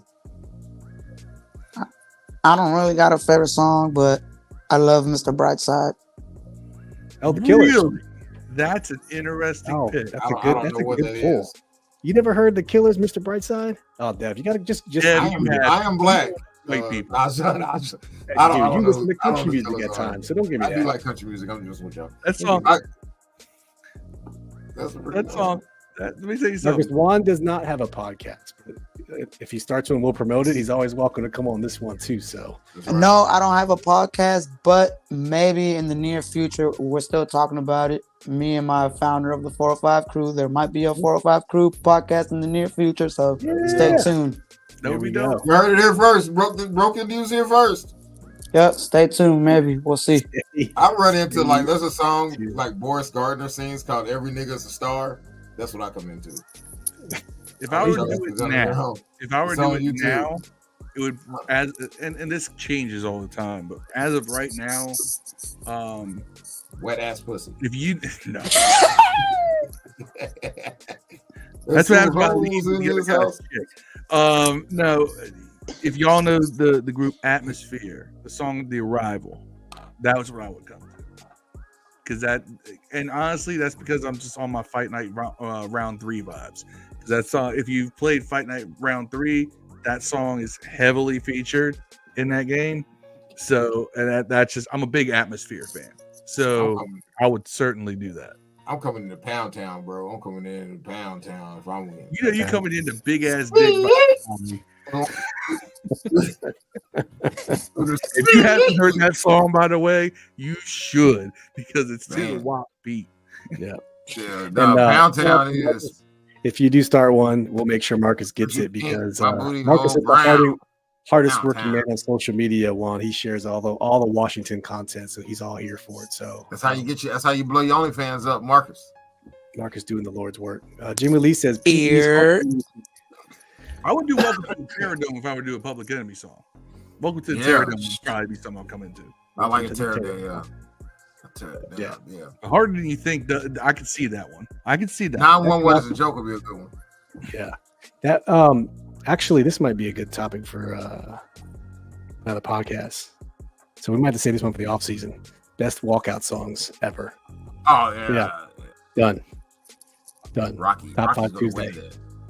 I don't really got a favorite song, but I love Mr. Brightside. Oh, the Killers. Really? That's an interesting pick. That's a good pull. You never heard the Killers, Mr. Brightside? Oh, Dev, you gotta just. I am black. White people. I don't you listen to country music at times, so don't give me that. I do like country music. I'm just with y'all. That song. Let me tell you something. Marcus, Juan does not have a podcast. If he starts one, we'll promote it. He's always welcome to come on this one too. So no, I don't have a podcast, but maybe in the near future, we're still talking about it. Me and my founder of the 405 crew, there might be a 405 crew podcast in the near future. So stay tuned. There we go. You heard it here first. Broken news here first. Yep, stay tuned. Maybe we'll see. I run into there's a song like Boris Gardner sings called "Every Nigga's a Star." That's what I come into. If I were to do it now, it would and this changes all the time. But as of right now, wet ass pussy. If you no, that's what happens about leaving the house. No, if y'all know the group Atmosphere, the song "The Arrival," that was what I would come to. Because and honestly, that's because I'm just on my Fight Night round 3 vibes. That song, if you've played Fight Night round 3, that song is heavily featured in that game. So, and that's just, I'm a big Atmosphere fan. So I would certainly do that. I'm coming into Pound Town, bro. I'm coming into Pound Town if I'm winning. You know, you're coming into big ass dick. If you haven't heard that song, by the way, you should, because it's still a WAP beat. Yeah. Pound Town is. If you do start one, we'll make sure Marcus gets it, because Marcus is the hardest working man on social media. He shares all the Washington content, so he's all here for it. So that's how you that's how you blow your OnlyFans up, Marcus. Marcus doing the Lord's work. Jimmy Lee says, I would do Welcome to the Terrordome if I would do a Public Enemy song. Welcome to the Terrordome would probably be something I'll come into. I like a Terrordome, yeah. Harder than you think. I can see that one. I can see that. 911 as a joke would be a good one. Yeah. That actually, this might be a good topic for another podcast. So we might have to say this one for the off season. Best walkout songs ever. Oh yeah. Done. Rocky. Top 5 Tuesday.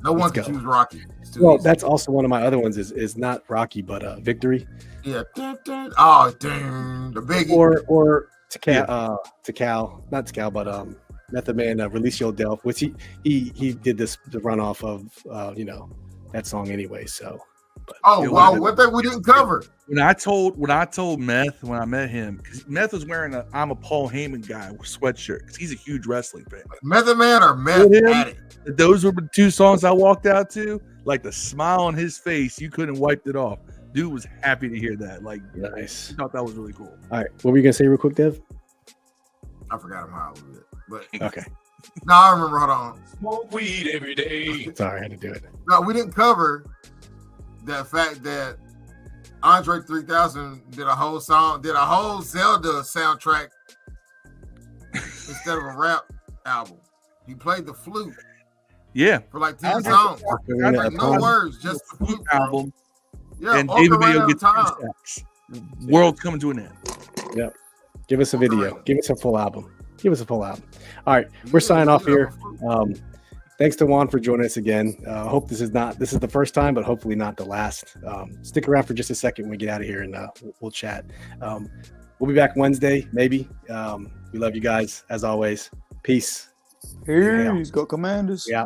No one can choose Rocky. Well, that's also one of my other ones. Is not Rocky, but Victory. Yeah. Oh, dang. The big or Tikal, not Tikal, but Method Man, Release Your Delph, which he did the runoff of that song anyway. So, one thing we didn't cover. When I told Meth when I met him, because Meth was wearing I'm a Paul Heyman guy sweatshirt, because he's a huge wrestling fan. Method Man or Meth Addict? Those were the 2 songs I walked out to. Like the smile on his face, you couldn't wipe it off. Dude was happy to hear that. Like, nice. He thought that was really cool. All right, what were you gonna say real quick, Dev? I forgot him how I was it, but okay. No, I remember. Hold on. Smoke weed every day. Sorry, I had to do it. No, we didn't cover that fact that Andre 3000 did a whole Zelda soundtrack instead of a rap album. He played the flute. Yeah, for like 10 songs. Like, no words, just the flute album. Yeah, and David Mayo gets sacks. World's coming to an end. Yep. Give us a video. Give us a full album. All right, we're signing off here. Thanks to Juan for joining us again. Hope this is the first time, but hopefully not the last. Stick around for just a second when we get out of here, and we'll chat. We'll be back Wednesday, maybe. We love you guys as always. Peace. Peace. Go Commanders. Yeah.